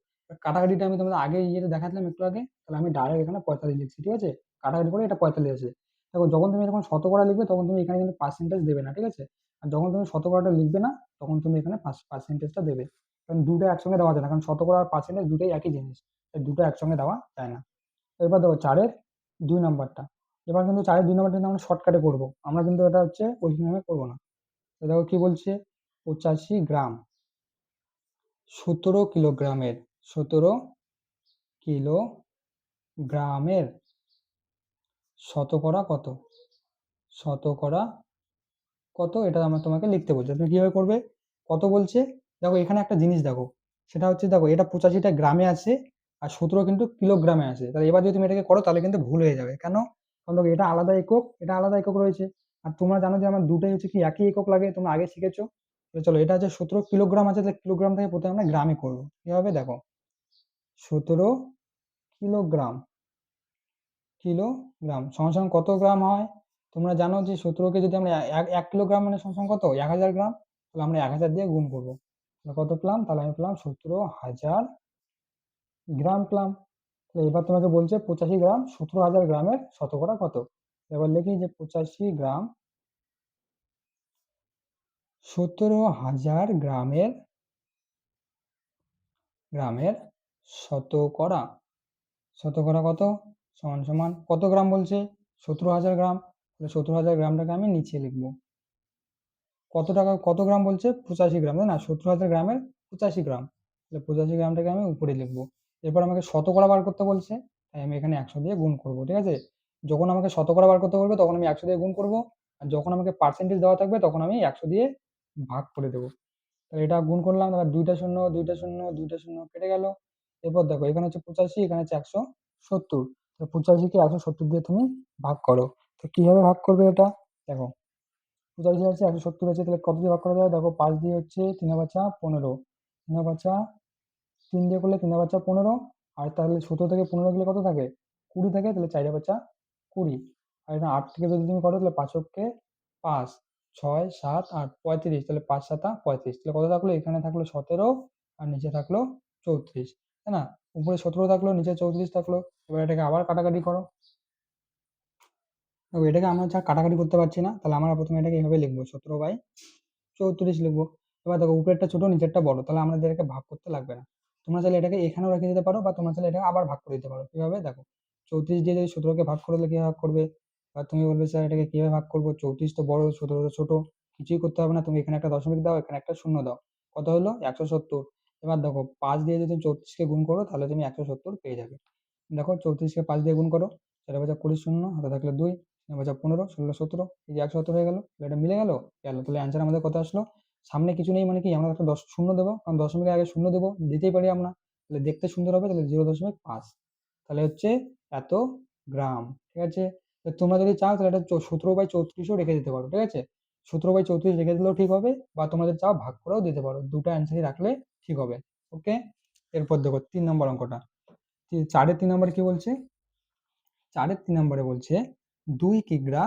কাটাকাটিটা আমি তোমাদের আগে ইয়েতে দেখাচ্ছিলাম একটু আগে, তাহলে আমি ডাইরেক্ট এখানে 45 লিখছি। ঠিক আছে, কাটাকাটি করে এটা 45 আছে। দেখো যখন তুমি এরকম শতকরা লিখবে তখন তুমি এখানে কিন্তু পার্সেন্টেজ দেবে না, ঠিক আছে। আর যখন তুমি শতকরাটা লিখবে না তখন তুমি এখানে পার্সেন্টেজটা দেবে। কারণ দুটো একসঙ্গে দেওয়া যায় না, কারণ শতকরা আর পার্সেন্টেজ দুটোই একই জিনিস, তাই দুটো একসঙ্গে দেওয়া যায় না। এবার দেখো 4-এর 2 নম্বরটা। এবার কিন্তু 4-এর 2 নম্বরটা কিন্তু আমরা শর্টকাটে করবো, আমরা কিন্তু এটা হচ্ছে ওই নিয়মে করবো না। তো দেখো কি বলছে, 85 গ্রাম 17 কিলোগ্রামের 17 কিলোগ্রামের শতকরা কত, শতকরা কত, এটা আমরা তোমাকে লিখতে বলছি। তুমি কিভাবে করবে, কত বলছে, দেখো এখানে একটা জিনিস দেখো, সেটা হচ্ছে দেখো এটা 85টা গ্রামে আছে, আর 17 কিন্তু কিলোগ্রামে আছে। তাহলে এবার যদি তুমি এটাকে করো তাহলে কিন্তু ভুল হয়ে যাবে। কেন, কারণ দেখো এটা আলাদা একক, এটা আলাদা একক রয়েছে। আর তোমরা জানো যে আমার দুটোই হচ্ছে কি একই একক লাগে, তোমরা আগে শিখেছো। তো চলো, এটা হচ্ছে 17 কিলোগ্রাম আছে, তাহলে কিলোগ্রাম থেকে প্রথমে আমরা গ্রামে করবো। কিভাবে দেখো, 17 কিলোগ্রাম, কিলোগ্রাম সমান সমান কত গ্রাম হয়, তোমরা জানো যে 17কে যদি আমরা 1 কিলোগ্রাম মানে সমান সমান কত, 1000 গ্রাম। তাহলে আমরা 1000 দিয়ে গুণ করবো, তাহলে কত পেলাম, তাহলে আমি পেলাম 17,000 গ্রাম পেলাম। তো এবার তোমাকে বলছে 85 গ্রাম 17,000 গ্রামের শতকরা কত। এবার লিখি যে 85 গ্রাম 17,000 গ্রামের শতকরা, শতকরা কত, সমান সমান কত গ্রাম বলছে, 17,000 গ্রাম। তাহলে 17,000 গ্রামটাকে আমি নিচে লিখবো। কত টাকা কত গ্রাম বলছে, 85 গ্রাম, তাই না, 17,000 গ্রামের 85 গ্রাম, তাহলে 85 গ্রামটাকে আমি উপরে লিখবো। এরপর আমাকে শতকরা বার করতে বলছে, তাই আমি এখানে 100 দিয়ে গুণ করবো। ঠিক আছে, যখন আমাকে শতকরা বার করতে বলবে তখন আমি 100 দিয়ে গুণ করবো, আর যখন আমাকে পার্সেন্টেজ দেওয়া থাকবে তখন আমি 100 দিয়ে ভাগ করে দেবো। তাহলে এটা গুণ করলাম, তারপর দুইটা শূন্য দুইটা শূন্য দুইটা শূন্য কেটে গেল। এরপর দেখো এখানে হচ্ছে 85, এখানে হচ্ছে 170, 85কে 170 দিয়ে তুমি ভাগ করো। তো কিভাবে ভাগ করবে এটা দেখো, 85 আছে, 170 আছে, তাহলে কত দিয়ে ভাগ করা যায় দেখো, 5 দিয়ে হচ্ছে 3×5 = 15, 3 দিয়ে করলে 3×5 = 15, আর তাহলে 17 থেকে 15 গেলে কত থাকে, 20 থাকে, তাহলে 4×5 = 20। আর এখানে 8 থেকে যদি তুমি করো তাহলে 5 × 5, 6, 7, 8, 35, তাহলে 5×7 = 35, তাহলে কত থাকলো, এখানে থাকলো 17 আর নিচে থাকলো 34, তাই না? উপরে 17 থাকলো, নিচে 34 থাকলো। এবার এটাকে আবার কাটাকাটি করো। দেখো এটাকে আমরা যা কাটাকাটি করতে পারছি না, তাহলে আমরা প্রথমে এটাকে এইভাবে লিখবো, 17/34 লিখবো। এবার দেখো উপরেরটা ছোট নিচেরটা বড়, তাহলে আমাদের এটাকে ভাগ করতে লাগবে না। তোমরা চাইলে এটাকে এখানেও রেখে দিতে পারো, বা তোমরা চাইলে এটাকে আবার ভাগ করে দিতে পারো। কিভাবে দেখো, 34 দিয়ে যদি 17কে ভাগ করে দিলে কিভাবে ভাগ করবে, বা তুমি বলবে স্যার এটাকে কিভাবে ভাগ করবো, 34 তো বড়, 17 তো ছোট। কিছুই করতে হবে না, তুমি এখানে একটা দশমিক দাও, এখানে একটা শূন্য দাও, কত হলো 170। এবার দেখো 5 দিয়ে যদি 34কে গুণ করো তাহলে তুমি 170 পেয়ে যাবে। দেখো 34কে 5 দিয়ে গুণ করো, 4×5 = 20, শূন্য হাতে থাকলে 2, 9×5 = 15, 16, 17, এই যে 170 হয়ে গেল। তাহলে এটা মিলে গেল। তাহলে অ্যান্সার আমাদের কত আসলো, সামনে কিছু নেই মানে কি, আমরা একটা শূন্য দেবো, কারণ দশমিকের আগে শূন্য দেবো, দিতেই পারি আমরা, তাহলে দেখতে সুন্দর হবে, তাহলে 0.5, তাহলে হচ্ছে এত গ্রাম। ঠিক আছে, তো তোমরা যদি চাও তাহলে এটা 17/34ও রেখে দিতে পারো। ঠিক আছে, 17/34 রেখে দিলেও ঠিক হবে, বা তোমাদের চাও ভাগ করেও দিতে পারো, দুটো অ্যান্সারই রাখলে ঠিক হবে। ওকে, এরপর দেখো 3 নম্বর অঙ্কটা। 4-এর 3 নম্বরে কি বলছে, 4-এর 3 নম্বরে বলছে 2 কিগ্রা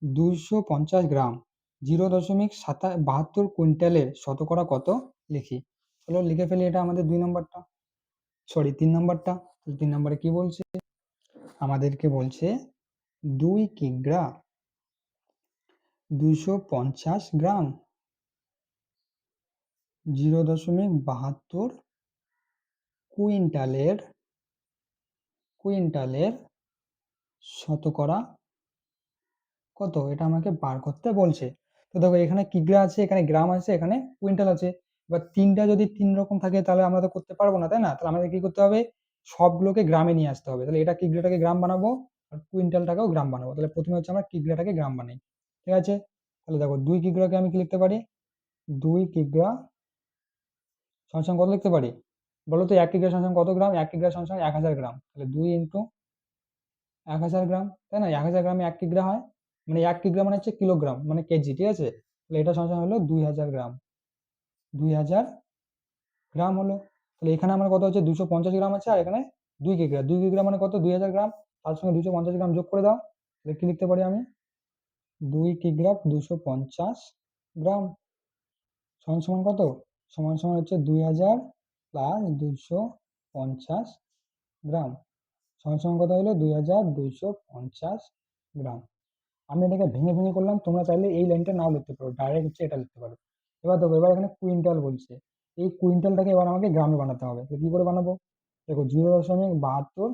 250 গ্রাম 0.72 কুইন্টালের শতকরা কত লিখি। চলো লিখে ফেলি এটা আমাদের 2 নম্বরটা, সরি 3 নম্বরটা। 3 নম্বরে কি বলছে, আমাদেরকে বলছে 2 কিগ্রা 250 গ্রাম 0.72 কুইন্টালের শতকরা কত, এটা আমাকে বার করতে বলছে। তো দেখো এখানে কিগ্রা আছে, এখানে গ্রাম আছে, এখানে কুইন্টাল আছে। এবার তিনটা যদি 3 রকম থাকে তাহলে আমরা তো করতে পারবো না, তাই না? তাহলে আমাদের কি করতে হবে, সবগুলোকে গ্রামে নিয়ে আসতে হবে। তাহলে এটা কিগ্রাটাকে গ্রাম বানাবো, আর কুইন্টালটাকেও গ্রাম বানাবো। তাহলে প্রথমে হচ্ছে আমরা কিগ্রাটাকে গ্রাম বানাই। ঠিক আছে, তাহলে দেখো 2 কিগ্রাকে আমি কি লিখতে পারি, 2 কিগ্রা সমান সমান কত লিখতে পারি বলো তো, 1 কিগ্রা সমান সমান কত গ্রাম, 1 কিগ্রা সমান সমান 1000 গ্রাম। তাহলে 2 × 1000 গ্রাম, তাই না? 1000 গ্রামে 1 কিগ্রা হয়, মানে 1 কিগ্রা মানে হচ্ছে কিলোগ্রাম, মানে কেজি। ঠিক আছে, তাহলে এটা সমান হলো 2000 গ্রাম, 2000 গ্রাম হলো। তাহলে এখানে আমার কত হচ্ছে, 250 গ্রাম আছে, আর এখানে 2 কিগ্রা, 2 কিগ্রা মানে কত, 2000 গ্রাম, তার সঙ্গে 250 গ্রাম যোগ করে দাও। তাহলে কি লিখতে পারি আমি, 2 কিগ্রা 250 গ্রাম সমান সমান কত, সমান সমান হচ্ছে 2000 প্লাস 250 গ্রাম সমান সমান কত হলো, 2250 গ্রাম। আমি এটাকে ভেঙে ভেঙে করলাম, তোমরা চাইলে এই লাইনটা নাও লিখতে পারো, ডাইরেক্ট হচ্ছে এটা লিখতে পারো। এবার দেখো, এবার এখানে কুইন্টাল বলছে, এই কুইন্টালটাকে এবার আমাকে গ্রামে বানাতে হবে। তো কি করে বানাবো, দেখো 0.72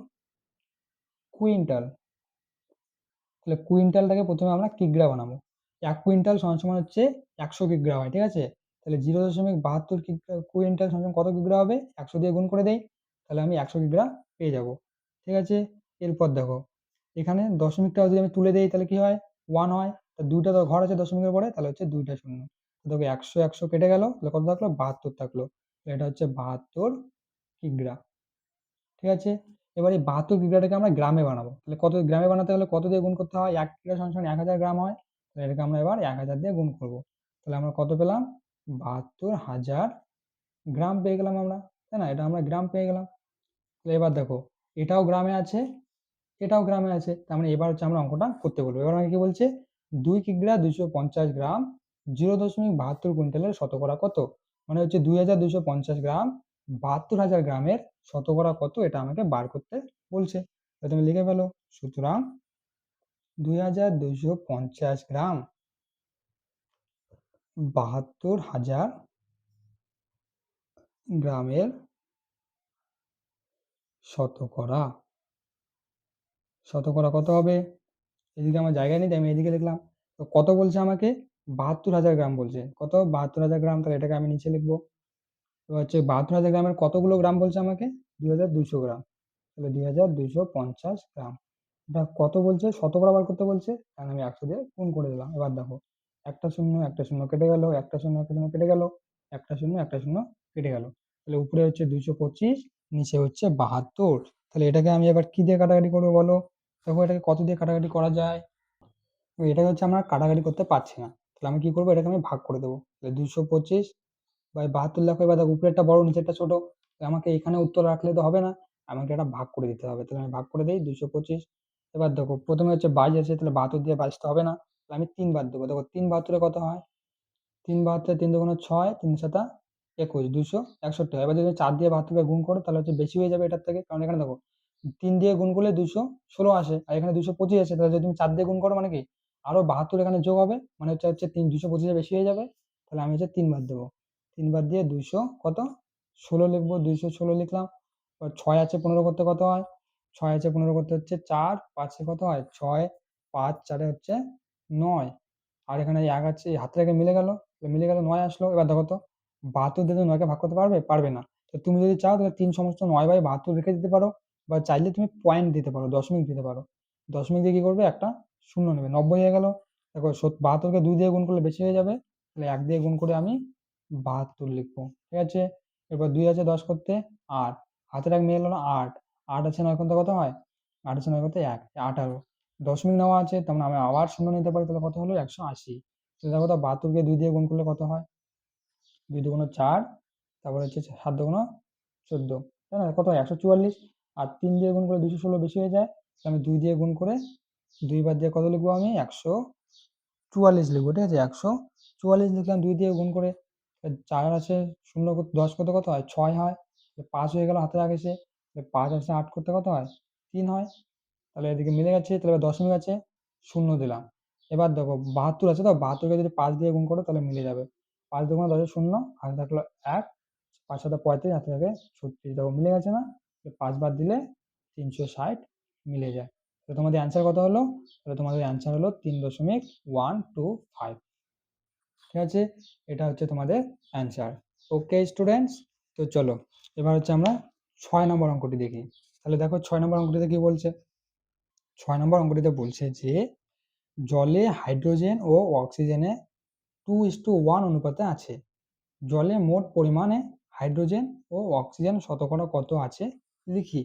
কুইন্টাল, তাহলে কুইন্টালটাকে প্রথমে আমরা কিগ্রা বানাবো। 1 কুইন্টাল সমান সমান হচ্ছে 100 কিগ্রা হয়। ঠিক আছে, তাহলে 0.72 কুইন্টাল সমান সমান কত কিগ্রা হবে, 100 দিয়ে গুণ করে দেই, তাহলে আমি 100 কিগ্রা পেয়ে যাব। ঠিক আছে, এরপর দেখো এখানে দশমিকটা যদি আমি তুলে দেই তাহলে কি হয়, 1 হয়। তা দুইটা তো ঘর আছে দশমিকের পরে, তাহলে হচ্ছে দুইটা শূন্য। তো দেখো 100 100 কেটে গেল, তাহলে কত থাকলো, 72 থাকলো। তাহলে এটা হচ্ছে 72 কিগ্রা। ঠিক আছে, এবার এই 72 কিগ্রাটাকে আমরা গ্রামে বানাবো। তাহলে কত গ্রামে বানাতে হলে কত দিয়ে গুণ করতে হয়, 1 কিগ্রা সমান সমান 1000 গ্রাম হয়। তাহলে এটাকে আমরা এবার 1000 দিয়ে গুণ করব। তাহলে আমরা কত পেলাম, 72,000 গ্রাম পেয়ে গেলাম আমরা, তাই না? এটা আমরা গ্রাম পেয়ে গেলাম। তাহলে এবার দেখো এটাও গ্রামে আছে, এটাও গ্রামে আছে, তার মানে এবার হচ্ছে আমরা অঙ্কটা করতে বলবো। এবার আমাকে কি বলছে, 2 কিগ্রা 250 গ্রাম 0.72 কুইন্টালের শতকরা কত, মানে হচ্ছে 2250 গ্রাম 72,000 গ্রামের শতকরা কত, এটা আমাকে বার করতে বলছে। তাহলে তুমি লিখে ফেলো, সুতরাং 2250 গ্রাম 72,000 গ্রামের শতকরা, শতকরা কত হবে, এদিকে আমার জায়গায় নেই তাই আমি এদিকে লিখলাম। তো কত বলছে আমাকে, 72,000 গ্রাম বলছে, কত 72,000 গ্রাম, তাহলে এটাকে আমি নিচে লিখবো। তো হচ্ছে 72,000 গ্রামের কতগুলো গ্রাম বলছে আমাকে, 2200 গ্রাম, তাহলে 2250 গ্রাম। এটা কত বলছে, শতকরা বার করতে বলছে, কারণ আমি 100 দিয়ে গুণ করে দিলাম। এবার দেখো একটা শূন্য একটা শূন্য কেটে গেল, একটা শূন্য একটা শূন্য কেটে গেল, একটা শূন্য একটা শূন্য কেটে গেল। তাহলে উপরে হচ্ছে 225, নিচে হচ্ছে 72। তাহলে এটাকে আমি এবার কি দিয়ে কাটাকাটি করবো বলো, দেখো এটাকে কত দিয়ে কাটাকাটি করা যায়, এটা হচ্ছে আমরা কাটাকাটি করতে পারছি না, তাহলে আমি কি করবো, এটাকে আমি ভাগ করে দেবো। তাহলে 225/72 লেখো। এবার দেখো উপরেরটা বড় নিচেরটা ছোট, আমাকে এখানে উত্তর রাখলে তো হবে না, আমাকে এটা ভাগ করে দিতে হবে। তাহলে আমি ভাগ করে দিই 225। এবার দেখো প্রথমে হচ্ছে 22 আছে, তাহলে 72 দিয়ে 22 তো হবে না, তাহলে আমি 3 বাদ দেবো। দেখো 3/72 কত হয়, 3/72 3 দুগুণ 6, 3 7 21, 261 হয়। এবার যদি 4 দিয়ে 72 গুণ করো তাহলে হচ্ছে বেশি হয়ে যাবে এটার থেকে, কারণ এখানে দেখো 3 দিয়ে গুণ করলে 216 আসে, আর এখানে 225 আছে। তাহলে যদি তুমি 4 দিয়ে গুণ করো মানে কি আরো 72 এখানে যোগ হবে, মানে হচ্ছে 225 বেশি হয়ে যাবে। তাহলে আমি হচ্ছে 3 বাদ দেবো, 3 বাদ দিয়ে 200 কত 16 লিখবো, 216 লিখলাম। এবার 6 আছে 15 করতে কত হয়, 6 আছে 15 করতে হচ্ছে 4, 5 কত হয় 6, 5 4 হচ্ছে 9, আর এখানে 1 আছে, হাত রেখে মিলে গেল, মিলে গেল 9 আসলো। এবার দেখো তো 72 দিয়ে 9 কে ভাগ করতে পারবে, পারবে না। তো তুমি যদি চাও তাহলে 3 সমস্ত 9/72 রেখে দিতে পারো, বা চাইলে তুমি পয়েন্ট দিতে পারো, দশমিক দিতে পারো। দশমিক দিয়ে কি করবে, একটা শূন্য নেবে, 90 হয়ে গেল। দেখো 72 কে 2 দিয়ে গুণ করলে বেশি হয়ে যাবে, তাহলে 1 দিয়ে গুণ করে আমি 72 লিখবো, ঠিক আছে। এরপর 2 আছে 10 করতে 8, হাতের 1 মিলে গেল না 8, 8 আছে 9 করতে কত হয়, 8 আছে 9 করতে 1, 18। দশমিক নেওয়া আছে, তার মানে আমি আবার শূন্য নিতে পারি, তাহলে কত হলো 180। দেখো তো 72 কে 2 দিয়ে গুণ করলে কত হয়, 2 দুগুণ 4, তারপরে হচ্ছে 7 দুগুণ 14, তাই না, কত হয় 144। আর 3 দিয়ে গুণ করে 216 বেশি হয়ে যায়, আমি 2 দিয়ে গুণ করে 2 বার দিয়ে কত লিখবো, আমি 144 লিখবো, ঠিক আছে। 144 লিখলাম 2 দিয়ে গুণ করে। 4 আছে 0 10 করতে কত হয় 6 হয়, 5 হয়ে গেল হাতে আগে সে, 5 আছে 8 করতে কত হয় 3 হয়। তাহলে এদিকে মিলে গেছে, তাহলে দশমিক আছে শূন্য দিলাম। এবার দেখো 72 আছে, তো 72কে যদি 5 দিয়ে গুণ করো তাহলে মিলে যাবে, 5 দুগুণ 10 শূন্য, হাতে থাকলো 1, 5 7 35, হাতে থাকে 36, দেখো মিলে গেছে না। 5 বাদ দিলে 360 মিলে যায়। তো তোমাদের অ্যান্সার কত হলো, তাহলে তোমাদের অ্যান্সার হলো 3.125, ঠিক আছে। এটা হচ্ছে তোমাদের অ্যান্সার। ওকে স্টুডেন্টস, তো চলো এবার হচ্ছে আমরা 6 নম্বর অঙ্কটি দেখি। তাহলে দেখো 6 নম্বর অঙ্কটিতে কি বলছে, 6 নম্বর অঙ্কটিতে বলছে যে জলে হাইড্রোজেন ও অক্সিজেনে 2:1 অনুপাতে আছে, জলে মোট পরিমাণে হাইড্রোজেন ও অক্সিজেন শতকরা কত আছে লিখি।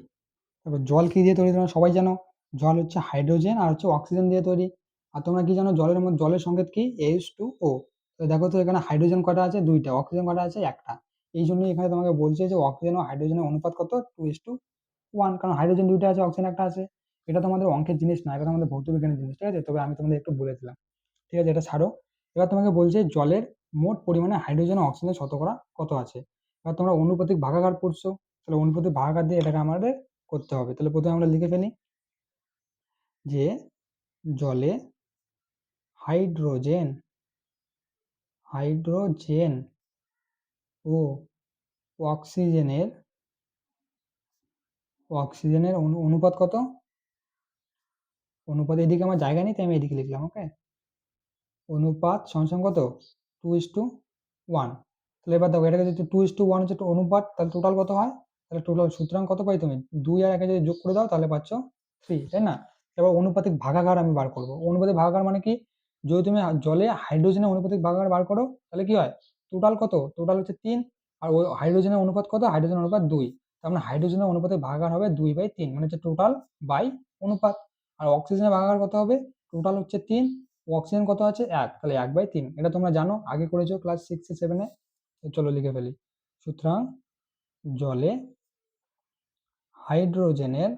তারপর জল কি দিয়ে তৈরি তোমরা সবাই জানো, জল হচ্ছে হাইড্রোজেন আর হচ্ছে অক্সিজেন দিয়ে তৈরি। আর তোমরা কি জানো জলের মধ্যে জলের সংকেত কি, H2O। তো দেখো তো এখানে হাইড্রোজেন কটা আছে, দুইটা, অক্সিজেন কটা আছে, একটা। এই জন্যই এখানে তোমাকে বলছে যে অক্সিজেন ও হাইড্রোজেনের অনুপাত কত, 2:1, কারণ হাইড্রোজেন দুইটা আছে, অক্সিজেন একটা আছে। এটা তোমাদের অঙ্কের জিনিস না, এটা তোমাদের ভৌত বিজ্ঞানের জিনিস, ঠিক আছে। তবে আমি তোমাদের একটু বলে দিলাম, ঠিক আছে, এটা ছাড়ো। এবার তোমাকে বলছে জলের মোট পরিমাণে হাইড্রোজেন ও অক্সিজেন শতকরা কত আছে। এবার তোমরা অনুপাতিক ভাগাকার পড়ছো, তাহলে অনুপাতিক ভাগাকার দিয়ে এটাকে আমাদের করতে হবে। তাহলে প্রথমে আমরা লিখে ফেলি যে জলে হাইড্রোজেন হাইড্রোজেন ও অক্সিজেনের অনুপাত কত, অনুপাত এদিকে আমার জায়গা নেই তাই আমি এদিকে লিখলাম, ওকে। অনুপাত সমান কত, 2:1। তাহলে এবার দেখো এটাকে যদি 2:1 হচ্ছে অনুপাত, তাহলে টোটাল কত হয়, তাহলে টোটাল সুতরাং কত পাই তুমি, 2 আর 1 যদি যোগ করে দাও তাহলে পাচ্ছ 3, তাই না। এবার অনুপাতিক ভাগাকার আমি বার করবো, অনুপাতিক ভাগাকার মানে কি, যদি তুমি জলে হাইড্রোজেনের অনুপাতিক ভাগাকার বার করো তাহলে কি হয়, টোটাল কত, টোটাল হচ্ছে 3, আর ওই হাইড্রোজেনের অনুপাত কত, হাইড্রোজেনের অনুপাত 2, তার মানে হাইড্রোজেনের অনুপাতিক ভাগাকার হবে 2/3, মানে হচ্ছে টোটাল বাই অনুপাত। আর অক্সিজেনের ভাগাকার কত হবে, টোটাল হচ্ছে 3, অক্সিজেন কত আছে 1, তাহলে 1/3। এটা তোমরা জানো, আগে করেছো ক্লাস 6-7-এ। চলো লিখে ফেলি, সুতরাং জলে হাইড্রোজেনের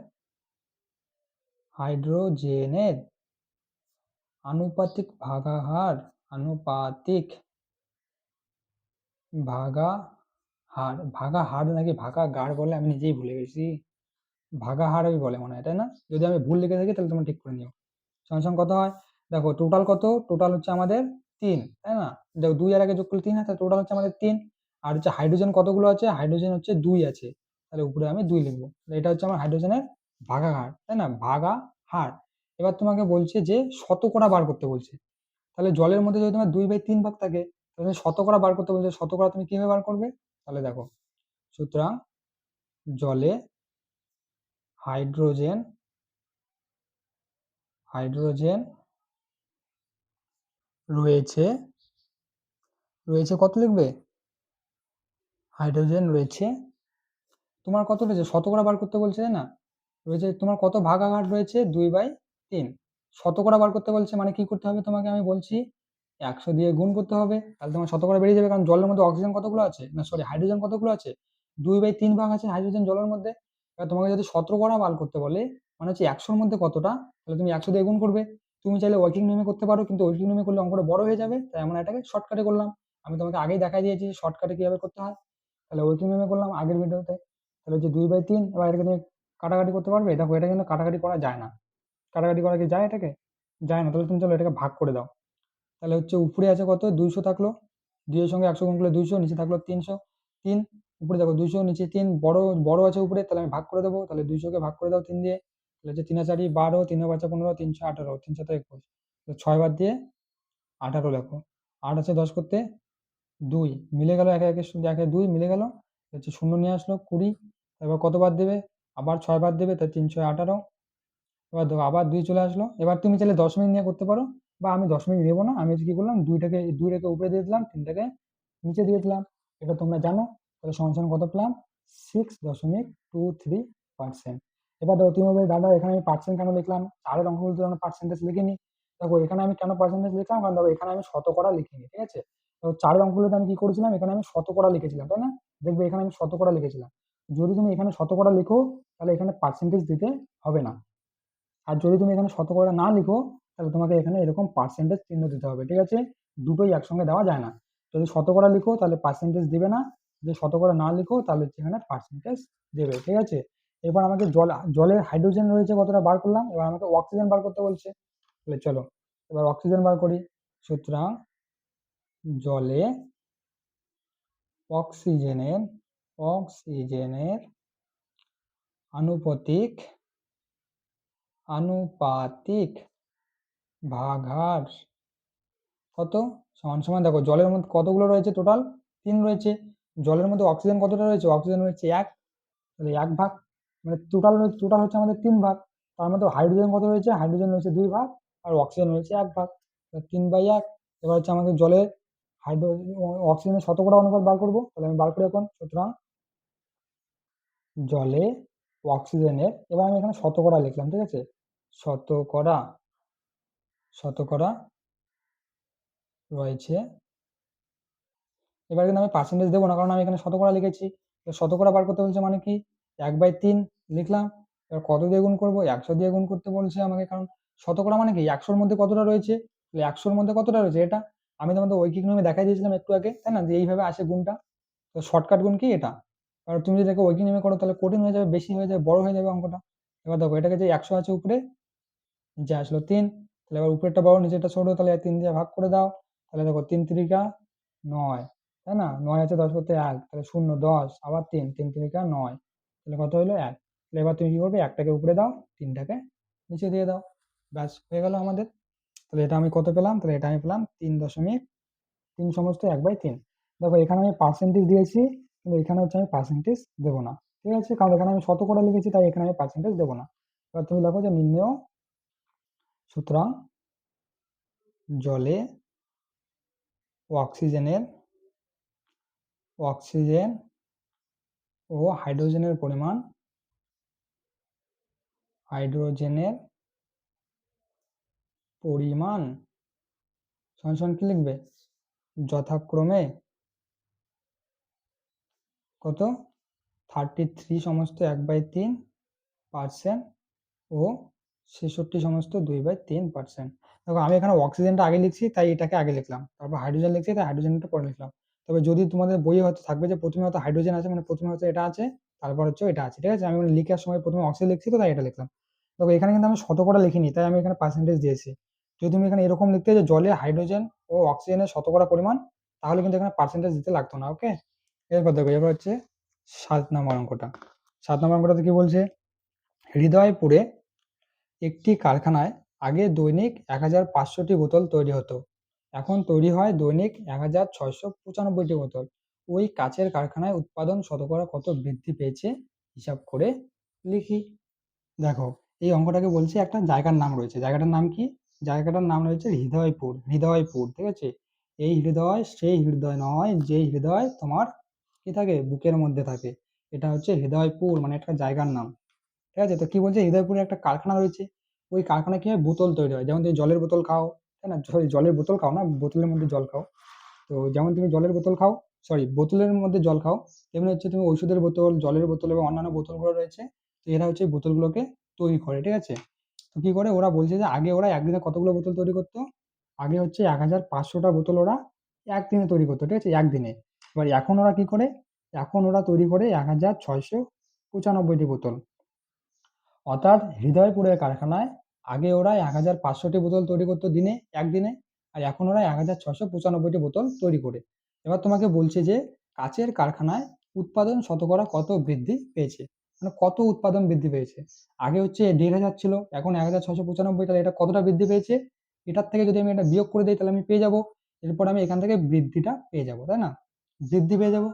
হাইড্রোজেনের আনুপাতিক ভাগাহার আনুপাতিক ভাগাহার ভাগাহার নাকি ভাগাগার বলে, আমি নিজেই ভুলে গেছি, ভাগাহারই বলে মনে হয়, তাই না। যদি আমি ভুল লিখে থাকি তাহলে তোমরা ঠিক করে নিও। সমান কত হয়, দেখো টোটাল কত, টোটাল হচ্ছে আমাদের 3, তাই না। দেখো 2 আর 1 যোগ করলে 3 হয়, তাহলে টোটাল হচ্ছে আমাদের 3। আর হচ্ছে হাইড্রোজেন কতগুলো আছে, হাইড্রোজেন হচ্ছে 2 আছে, তাহলে উপরে আমি 2 লিখবো। এটা হচ্ছে আমার হাইড্রোজেনের ভাগাহার, তাই না, ভাগাহার। এবার তোমাকে বলছে যে শতকরা বার করতে বলছে, তাহলে জলের মধ্যে যদি তোমার 2/3 ভাগ থাকে, তাহলে শতকরা বার করতে বলছে, শতকরা তুমি কিভাবে বার করবে, তাহলে দেখো, সুতরাং জলে হাইড্রোজেন হাইড্রোজেন রয়েছে, রয়েছে কত লিখবে, হাইড্রোজেন রয়েছে, তোমার কত রয়েছে, শতকরা বার করতে বলছে, তাই না। রয়েছে তোমার কত ভাগাহার রয়েছে, 2/3, শতকরা বার করতে বলছে, মানে কি করতে হবে তোমাকে আমি বলছি, 100 দিয়ে গুণ করতে হবে, তাহলে তোমার শতকরা বেরিয়ে যাবে। কারণ জলের মধ্যে অক্সিজেন কতগুলো আছে, না সরি হাইড্রোজেন কতগুলো আছে, 2/3 ভাগ আছে হাইড্রোজেন জলের মধ্যে। এবার তোমাকে যদি শতকরা বার করতে বলে, মানে হচ্ছে 100-র মধ্যে কতটা, তাহলে তুমি 100 দিয়ে গুণ করবে। তুমি চাইলে ওয়ার্কিং নিয়মে করতে পারো, কিন্তু ওয়ার্কিং নিয়মে করলে অঙ্কটা বড় হয়ে যাবে, তাই আমরা এটাকে শর্টকাটে করলাম। আমি তোমাকে আগেই দেখাই দিয়েছি শর্টকাটে কিভাবে করতে হয়। তাহলে ওয়ার্কিং নিয়মে করলাম আগের ভিডিওতে। তাহলে যে 2/3, এবার এটাকে তুমি কাটাকাটি করতে পারবে, দেখো এটা কিন্তু কাটাকাটি করা যায় না। কাটাকাটি করা কি যায় এটাকে? যায় না। তাহলে তুমি চলো এটাকে ভাগ করে দাও। তাহলে হচ্ছে উপরে আছে কত, 200 থাকলো, 2 এর সঙ্গে 100 গুণ করলে 200, নিচে থাকলো 300। 3, উপরে দেখো 200, নিচে 3, বড় বড় আছে উপরে, তাহলে আমি ভাগ করে দেবো। তাহলে 200 কে ভাগ করে দাও 3 দিয়ে, তাহলে হচ্ছে 3 আর 4 12, 3 আর 5 15, 300 18, 3 7 21, 6 বাদ দিয়ে 18 লেখো। 8 আছে 10 করতে 2, মিলে গেল, একে একের সঙ্গে একে 2 মিলে গেল, হচ্ছে শূন্য নিয়ে আসলো 20। এবার কত বাদ দেবে, আবার 6 বাদ দেবে, তাই 3 6 18। এবার দেখো আবার 2 চলে আসলো। এবার তুমি চাইলে দশমিক নিয়ে করতে পারো, বা আমি দশমিক নেবো না, আমি কি করলাম, 2 রেখে উপরে দিয়ে দিলাম, 3টাকে নিচে দিয়ে দিলাম। এটা তোমরা জানো। তাহলে সমান সমান কত পেলাম, 6.23%। এবার দেখো তুমি বলবে দাদা এখানে আমি পার্সেন্ট কেন লিখলাম, চারের অঙ্কগুলো আমরা পার্সেন্টেজ লিখিনি। দেখো এখানে আমি কেন পার্সেন্টেজ লিখলাম, কারণ দেখো এখানে আমি শতকরা লিখিনি, ঠিক আছে। তো চারের অঙ্কগুলোতে আমি কি করেছিলাম, এখানে আমি শতকরা লিখেছিলাম, তাই না? দেখবে এখানে আমি শতকরা লিখেছিলাম। যদি তুমি এখানে শতকরা লিখো, তাহলে এখানে পার্সেন্টেজ দিতে হবে না। আর যদি তুমি এখানে শতকরা না লিখো, তাহলে তোমাকে এখানে এরকম পার্সেন্টেজ চিহ্ন দিতে হবে, ঠিক আছে। দুটোই একসঙ্গে দেওয়া যায় না। যদি শতকরা লিখো তাহলে পার্সেন্টেজ দিবে না, যদি শতকরা না লিখো তাহলে সেখানে পার্সেন্টেজ দেবে, ঠিক আছে। এবার আমাকে জলের হাইড্রোজেন রয়েছে কতটা বার করলাম, এবার আমাকে অক্সিজেন বার করতে বলছে। তাহলে চলো এবার অক্সিজেন বার করি। সুতরাং জলে অক্সিজেনের অক্সিজেনের আনুপাতিক আনুপাতিক ভাগার কত, সমান সমান দেখো জলের মধ্যে কতগুলো রয়েছে, টোটাল 3 রয়েছে। জলের মধ্যে অক্সিজেন কতটা রয়েছে, অক্সিজেন রয়েছে 1, তাহলে 1 ভাগ, মানে টোটাল টোটাল হচ্ছে আমাদের 3 ভাগ। তার মধ্যে হাইড্রোজেন কত রয়েছে, হাইড্রোজেন রয়েছে 2 ভাগ, আর অক্সিজেন রয়েছে 1 ভাগ, 3/1। এবার হচ্ছে আমাদের জলে অক্সিজেনের শতকরা অনুপাত বার করবো, তাহলে আমি বার করি এখন। সুতরাং জলে অক্সিজেনের, এবার আমি এখানে শতকরা লিখলাম, ঠিক আছে, শতকরা শতকরা রয়েছে। এবার কিন্তু আমি পার্সেন্টেজ দেবো না, কারণ আমি এখানে শতকরা লিখেছি। শতকরা বার করতে বলছে মানে কি, 1/3 লিখলাম। এবার কত দিয়ে গুণ করবো, 100 দিয়ে গুণ করতে বলছে আমাকে, কারণ শতকরা মানে কি 100-র মধ্যে কতটা রয়েছে, 100-র মধ্যে কতটা রয়েছে এটা আমি তোমাদের ঐকিক নিয়মে দেখাই দিয়েছিলাম একটু আগে, তাই না, যে এইভাবে আসে গুণটা। তো শর্টকাট গুণ কি এটা, কারণ তুমি যদি এটাকে ঐকিক নিয়মে করো তাহলে কঠিন হয়ে যাবে, বেশি হয়ে যাবে, বড় হয়ে যাবে অঙ্কটা। এবার দেখো এটাকে যে 100 আছে উপরে, নিচে আসলো 3, তাহলে এবার উপরেরটা বড় নিচেরটা ছোট, তাহলে 3 দিয়ে ভাগ করে দাও। তাহলে দেখো 3 3 9, তাই না, 9 আছে 10 করতে 1, তাহলে 0 10, আবার 3 3 3 9, তাহলে কত হলো 1। তাহলে এবার তুমি কি করবে, একটাকে উপরে দাও, 3টাকে নিচে দিয়ে দাও, ব্যাস হয়ে গেল আমাদের। তাহলে এটা আমি কত পেলাম, তাহলে এটা আমি পেলাম 3.3 সমস্ত 1/3। দেখো এখানে আমি পার্সেন্টেজ দিয়েছি, কিন্তু এখানে হচ্ছে আমি পার্সেন্টেজ দেবো না, ঠিক আছে, কারণ এখানে আমি শতকরা লিখেছি, তাই এখানে আমি পার্সেন্টেজ দেবো না। এবার তুমি দেখো যে নির্ণেয়, সুতরাং জলে অক্সিজেনের অক্সিজেন ও হাইড্রোজেনের পরিমাণ হাইড্রোজেনের পরিমাণ সমান কি লিখবে, যথাক্রমে কত, 33 সমস্ত 1/3% ও 66 সমস্ত 2/3%। দেখো আমি এখানে অক্সিজেনটা আগে লিখছি, তাই এটাকে আগে লিখলাম, তারপর হাইড্রোজেন লিখছি, তাই হাইড্রোজেনটা পরে লিখলাম। তবে যদি তোমাদের বইয়ে হয়তো থাকবে যে প্রথমে হয়তো হাইড্রোজেন আছে, মানে প্রথমে হচ্ছে এটা আছে, তারপর হচ্ছে এটা আছে, ঠিক আছে। আমি লিখার সময় প্রথমে অক্সিজেন লিখছি, তো তাই এটা লিখলাম। তবে এখানে কিন্তু আমি শতকরা লিখিনি, তাই আমি এখানে পার্সেন্টেজ দিয়েছি। যদি তুমি এখানে এরকম লিখতে যে জলে হাইড্রোজেন ও অক্সিজেনের শতকরা পরিমাণ, তাহলে কিন্তু এখানে পার্সেন্টেজ দিতে লাগতো না, ওকে। এরপর দেখো এবার হচ্ছে 7 নম্বর অঙ্কটা। 7 নম্বর অঙ্কটাতে কি বলছে, হৃদয়পুরে একটি কারখানায় আগে দৈনিক 1500টি বোতল তৈরি হতো, এখন তৈরি হয় দৈনিক 1695টি বোতল। ওই কাচের কারখানায় উৎপাদন শতকরা কত বৃদ্ধি পেয়েছে, হিসাব করে লিখি। দেখো এই অঙ্কটাকে বলছে, একটা জায়গার নাম রয়েছে, জায়গাটার নাম কি, জায়গাটার নাম রয়েছে হৃদয়পুর, হৃদয়পুর, ঠিক আছে। এই হৃদয় সেই হৃদয় নয়, যে হৃদয় তোমার কি থাকে, বুকের মধ্যে থাকে, এটা হচ্ছে হৃদয়পুর, মানে একটা জায়গার নাম, ঠিক আছে। তো কি বলছে, হৃদয়পুরে একটা কারখানা রয়েছে, ওই কারখানায় কি হয়, বোতল তৈরি হয়। যেমন তুমি জলের বোতল খাও, তাই না? সরি, জলের বোতল খাও না, বোতলের মধ্যে জল খাও। তো যেমন তুমি জলের বোতল খাও, সরি বোতলের মধ্যে জল খাও, তেমনি হচ্ছে তুমি ওষুধের বোতল, জলের বোতল এবং অন্যান্য বোতলগুলো রয়েছে। তো এরা হচ্ছে এই বোতলগুলোকে তৈরি করে, ঠিক আছে? তো কি করে ওরা বলছে যে আগে ওরা একদিনে কতগুলো বোতল তৈরি করতো? আগে হচ্ছে 1500টা বোতল ওরা একদিনে তৈরি করতো, ঠিক আছে, একদিনে। এবার এখন ওরা কি করে? এখন ওরা তৈরি করে 1695টি বোতল। অর্থাৎ হৃদয়পুরের কারখানায় আগে ওরা 1500টি বোতল তৈরি করতো দিনে, একদিনে। আর এখন ওরা 1695টি বোতল তৈরি করে। এবার তোমাকে বলছে যে কাচের কারখানায় উৎপাদন শতকরা কত বৃদ্ধি পেয়েছে, মানে কত উৎপাদন বৃদ্ধি পেয়েছে। আগে হচ্ছে 1500 ছিল, এখন 1695, তাহলে এটা কতটা বৃদ্ধি পেয়েছে? এটার থেকে যদি আমি এটা বিয়োগ করে দিই তাহলে আমি পেয়ে যাবো। এরপর আমি এখান থেকে বৃদ্ধিটা পেয়ে যাবো, তাই না? বৃদ্ধি পেয়ে যাবো।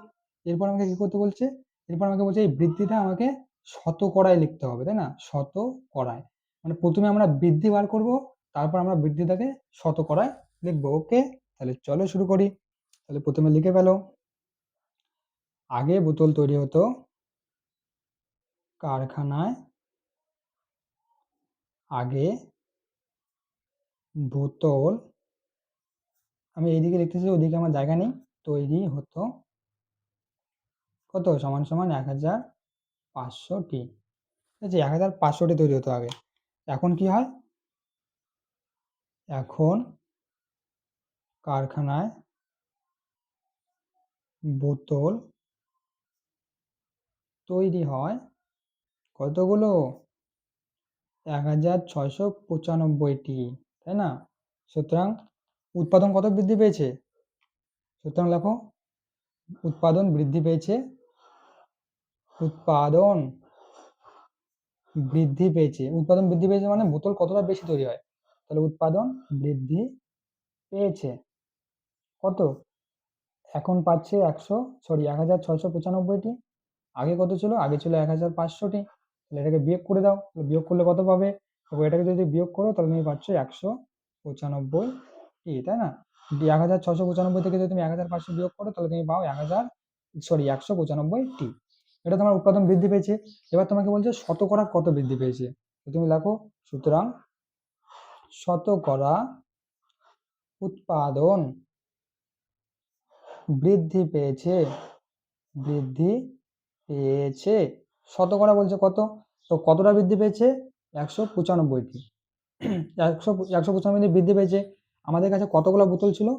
এরপর আমাকে কি করতে বলছে? এরপর আমাকে বলছে এই বৃদ্ধিটা আমাকে শতকরায় লিখতে হবে, তাই না? শতকরায়, মানে প্রথমে আমরা বৃদ্ধি বার করব, তারপর আমরা বৃদ্ধিটাকে শতকরায় লিখবো। ওকে, তাহলে চলো শুরু করি। তাহলে প্রথমে লিখে ফেলো, আগে বোতল তৈরি হতো কারখানায়, আগে বোতল, আমি এইদিকে লিখতেছি, ওইদিকে আমার জায়গা নেই, তৈরি হতো কত, সমান সমান 1500টি। ঠিক আছে, 1500টি তৈরি হতো আগে। এখন কি হয়? এখন কারখানায় বোতল তৈরি হয় কতগুলো? 1695টি, তাই না? সুতরাং উৎপাদন কত বৃদ্ধি পেয়েছে? সুতরাং লেখো, উৎপাদন বৃদ্ধি পেয়েছে, উৎপাদন বৃদ্ধি পেয়েছে। উৎপাদন বৃদ্ধি পেয়েছে মানে বোতল কতটা বেশি তৈরি হয়, তাহলে উৎপাদন বৃদ্ধি পেয়েছে কত? এখন পাচ্ছে 1695টি। আগে কত ছিল? আগে ছিল 1500টি। তাহলে এটাকে বিয়োগ করে দাও, তাহলে বিয়োগ করলে কত পাবে? তবে এটাকে যদি বিয়োগ করো তাহলে তুমি পাচ্ছ 195টি, তাই না? 1695 থেকে যদি তুমি 1500 বিয়োগ করো তাহলে তুমি পাও 195টি। এটা তোমার উৎপাদন বৃদ্ধি পেয়েছে। এবার তোমাকে বলছে শতকরা কত বৃদ্ধি পেয়েছে, তো তুমি লেখো, সুতরাং শতকরা উৎপাদন বৃদ্ধি পেয়েছে, বৃদ্ধি পেয়েছে। শতকরা বলছে কত, তো কতটা বৃদ্ধি পেয়েছে? 195টি। 195টি বৃদ্ধি পেয়েছে। আমাদের কাছে কতগুলো বোতল ছিল?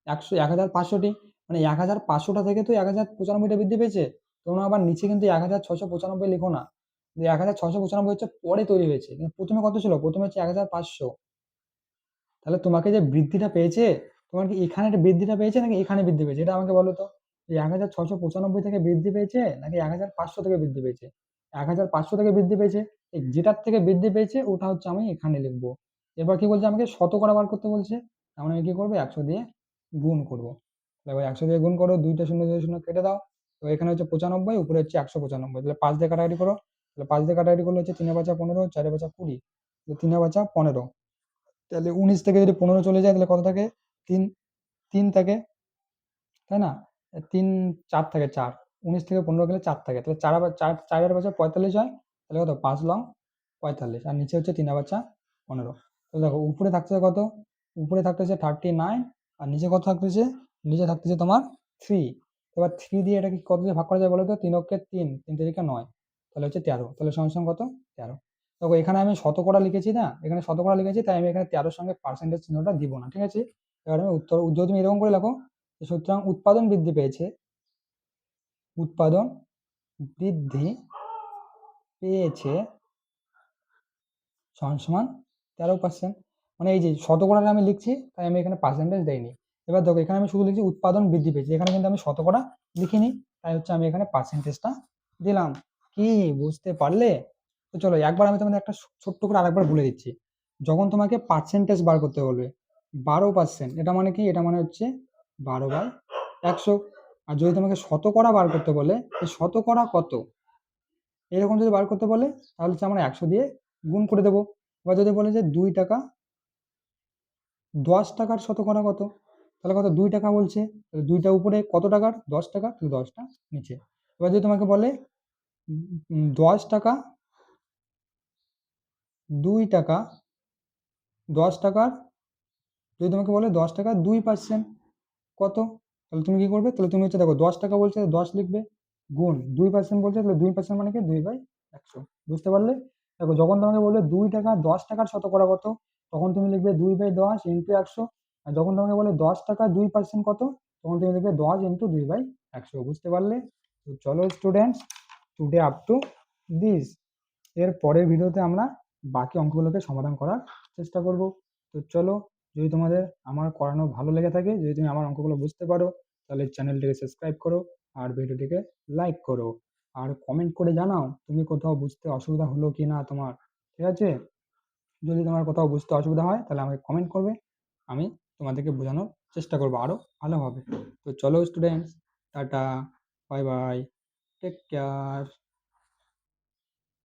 1500টি, মানে 1500টা থেকে তো 1095টা বৃদ্ধি পেয়েছে। তোমরা আবার নিচে কিন্তু 1695 লিখো না, 1695 হচ্ছে পরে তৈরি হয়েছে, কিন্তু প্রথমে কত ছিল? প্রথমে হচ্ছে 1500। তাহলে তোমাকে যে বৃদ্ধিটা পেয়েছে, তোমার কি এখানে একটা বৃদ্ধিটা পেয়েছে নাকি এখানে বৃদ্ধি পেয়েছে, এটা আমাকে বলো তো। এই 1695 থেকে বৃদ্ধি পেয়েছে নাকি 1500 থেকে বৃদ্ধি পেয়েছে? 1500 থেকে বৃদ্ধি পেয়েছে। এই যেটার থেকে বৃদ্ধি পেয়েছে ওটা হচ্ছে আমি এখানে লিখবো। এবার কি বলছে? আমাকে শতকরা বার করতে বলছে। তার মানে আমি কি করবো? 100 দিয়ে গুণ করবো। এবার 100 দিয়ে গুণ করো, দুইটা শূন্য দুই শূন্য কেটে দাও। তো এখানে হচ্ছে 95, উপরে হচ্ছে 195, তাহলে 5 দিয়ে কাটাকাটি করো। তাহলে 5 দিয়ে কাটাকাটি করলে হচ্ছে 3 বাঁচা 15, 4 বাঁচা 20, 3 বাঁচা 15। তাহলে 19 থেকে যদি 15 চলে যায় তাহলে কত থাকে? 3, 3 থাকে, তাই না? 3, 4 থাকে, 4। 19 থেকে 15 গেলে 4 থাকে, তাহলে 4 আবার 4, 4 এর বছর 45 হয়। তাহলে কত? 5 লং 45, আর নিচে হচ্ছে 3 বাচ্চা 15। তো দেখো উপরে থাকতেছে কত? উপরে থাকতেছে 39, আর নিচে কত থাকতেছে? নিচে থাকতেছে তোমার 3। এবার 3 দিয়ে এটা কি কত দিয়ে ভাগ করা যায় বলো তো? 3 অক্ষে 3, 3 তিরিকে 9, তাহলে হচ্ছে 13। তাহলে সমান কত? 13। দেখো এখানে আমি শতকরা লিখেছি না, এখানে শতকরা লিখেছি, তাই আমি এখানে 13 সঙ্গে পার্সেন্টেজ চিহ্নটা দিব না, ঠিক আছে? এবার আমি উত্তর, যদি তুমি এরকম করে লেখো, সুতরাং উৎপাদন বৃদ্ধি পেয়েছে, উৎপাদন বৃদ্ধি পেয়েছে সমান সমান 13%। মানে এই যে শতকরাটা আমি লিখছি, তাই আমি এখানে পার্সেন্টেজ দেইনি। এবার দেখো এখানে আমি শুধু লিখছি উৎপাদন বৃদ্ধি পেয়েছে, এখানে কিন্তু আমি শতকরা লিখিনি, তাই হচ্ছে আমি এখানে পার্সেন্টেজটা দিলাম। কি বুঝতে পারলে? তো চলো একবার আমি তোমাদের একটা ছোট্ট করে আরেকবার বলে দিচ্ছি। যখন তোমাকে পার্সেন্টেজ বার করতে বলবে, 12%, এটা মানে কি? এটা মানে হচ্ছে 12/100। আর যদি তোমাকে শতকরা বার করতে বলে, এই শতকরা কত, এরকম যদি বার করতে বলে তাহলে হচ্ছে আমরা 100 দিয়ে গুণ করে দেবো। এবার যদি বলে যে 2 টাকা, 10 টাকার শতকরা কত, তাহলে কত? 2 টাকা বলছে, তাহলে 2টা উপরে কত টাকার? 10 টাকা, তাহলে 10টা নিচে। এবার যদি তোমাকে বলে 10 টাকা, 2 টাকা 10 টাকার, যদি তোমাকে বলে 10 টাকার 2% কত, তাহলে তুমি কি করবে? তাহলে তুমি হচ্ছে দেখো 10 টাকা বলছে 10 লিখবে, গুণ 2% বলছে, তাহলে 2% মানে কি 2/100। বুঝতে পারলে? দেখো যখন তোমাকে বলবে 2 টাকা 10 টাকার শতকরা কত, তখন তুমি লিখবে 2/10 ইন্টু 100। আর যখন তোমাকে বলে 10 টাকা 2% কত, তখন তুমি লিখবে 10 ইন্টু 2/100। বুঝতে পারলে? তো চলো students, today up to this. এর পরের ভিডিওতে আমরা বাকি অঙ্কগুলোকে সমাধান করার চেষ্টা করব। তো চলো, যদি তোমাদের আমার করানো ভালো লেগে থাকে, যদি তুমি আমার অঙ্কগুলো বুঝতে পারো, তাহলে চ্যানেলটিকে সাবস্ক্রাইব করো আর ভিডিওটিকে লাইক করো। আর কমেন্ট করে জানাও তুমি কোথাও বুঝতে অসুবিধা হলো কি না তোমার। ঠিক আছে? যদি তোমার কোথাও বুঝতে অসুবিধা হয় তাহলে আমাকে কমেন্ট করবে, আমি তোমাদেরকে বোঝানোর চেষ্টা করবো আরো ভালোভাবে। তো চলো students, tata, bye bye, take care.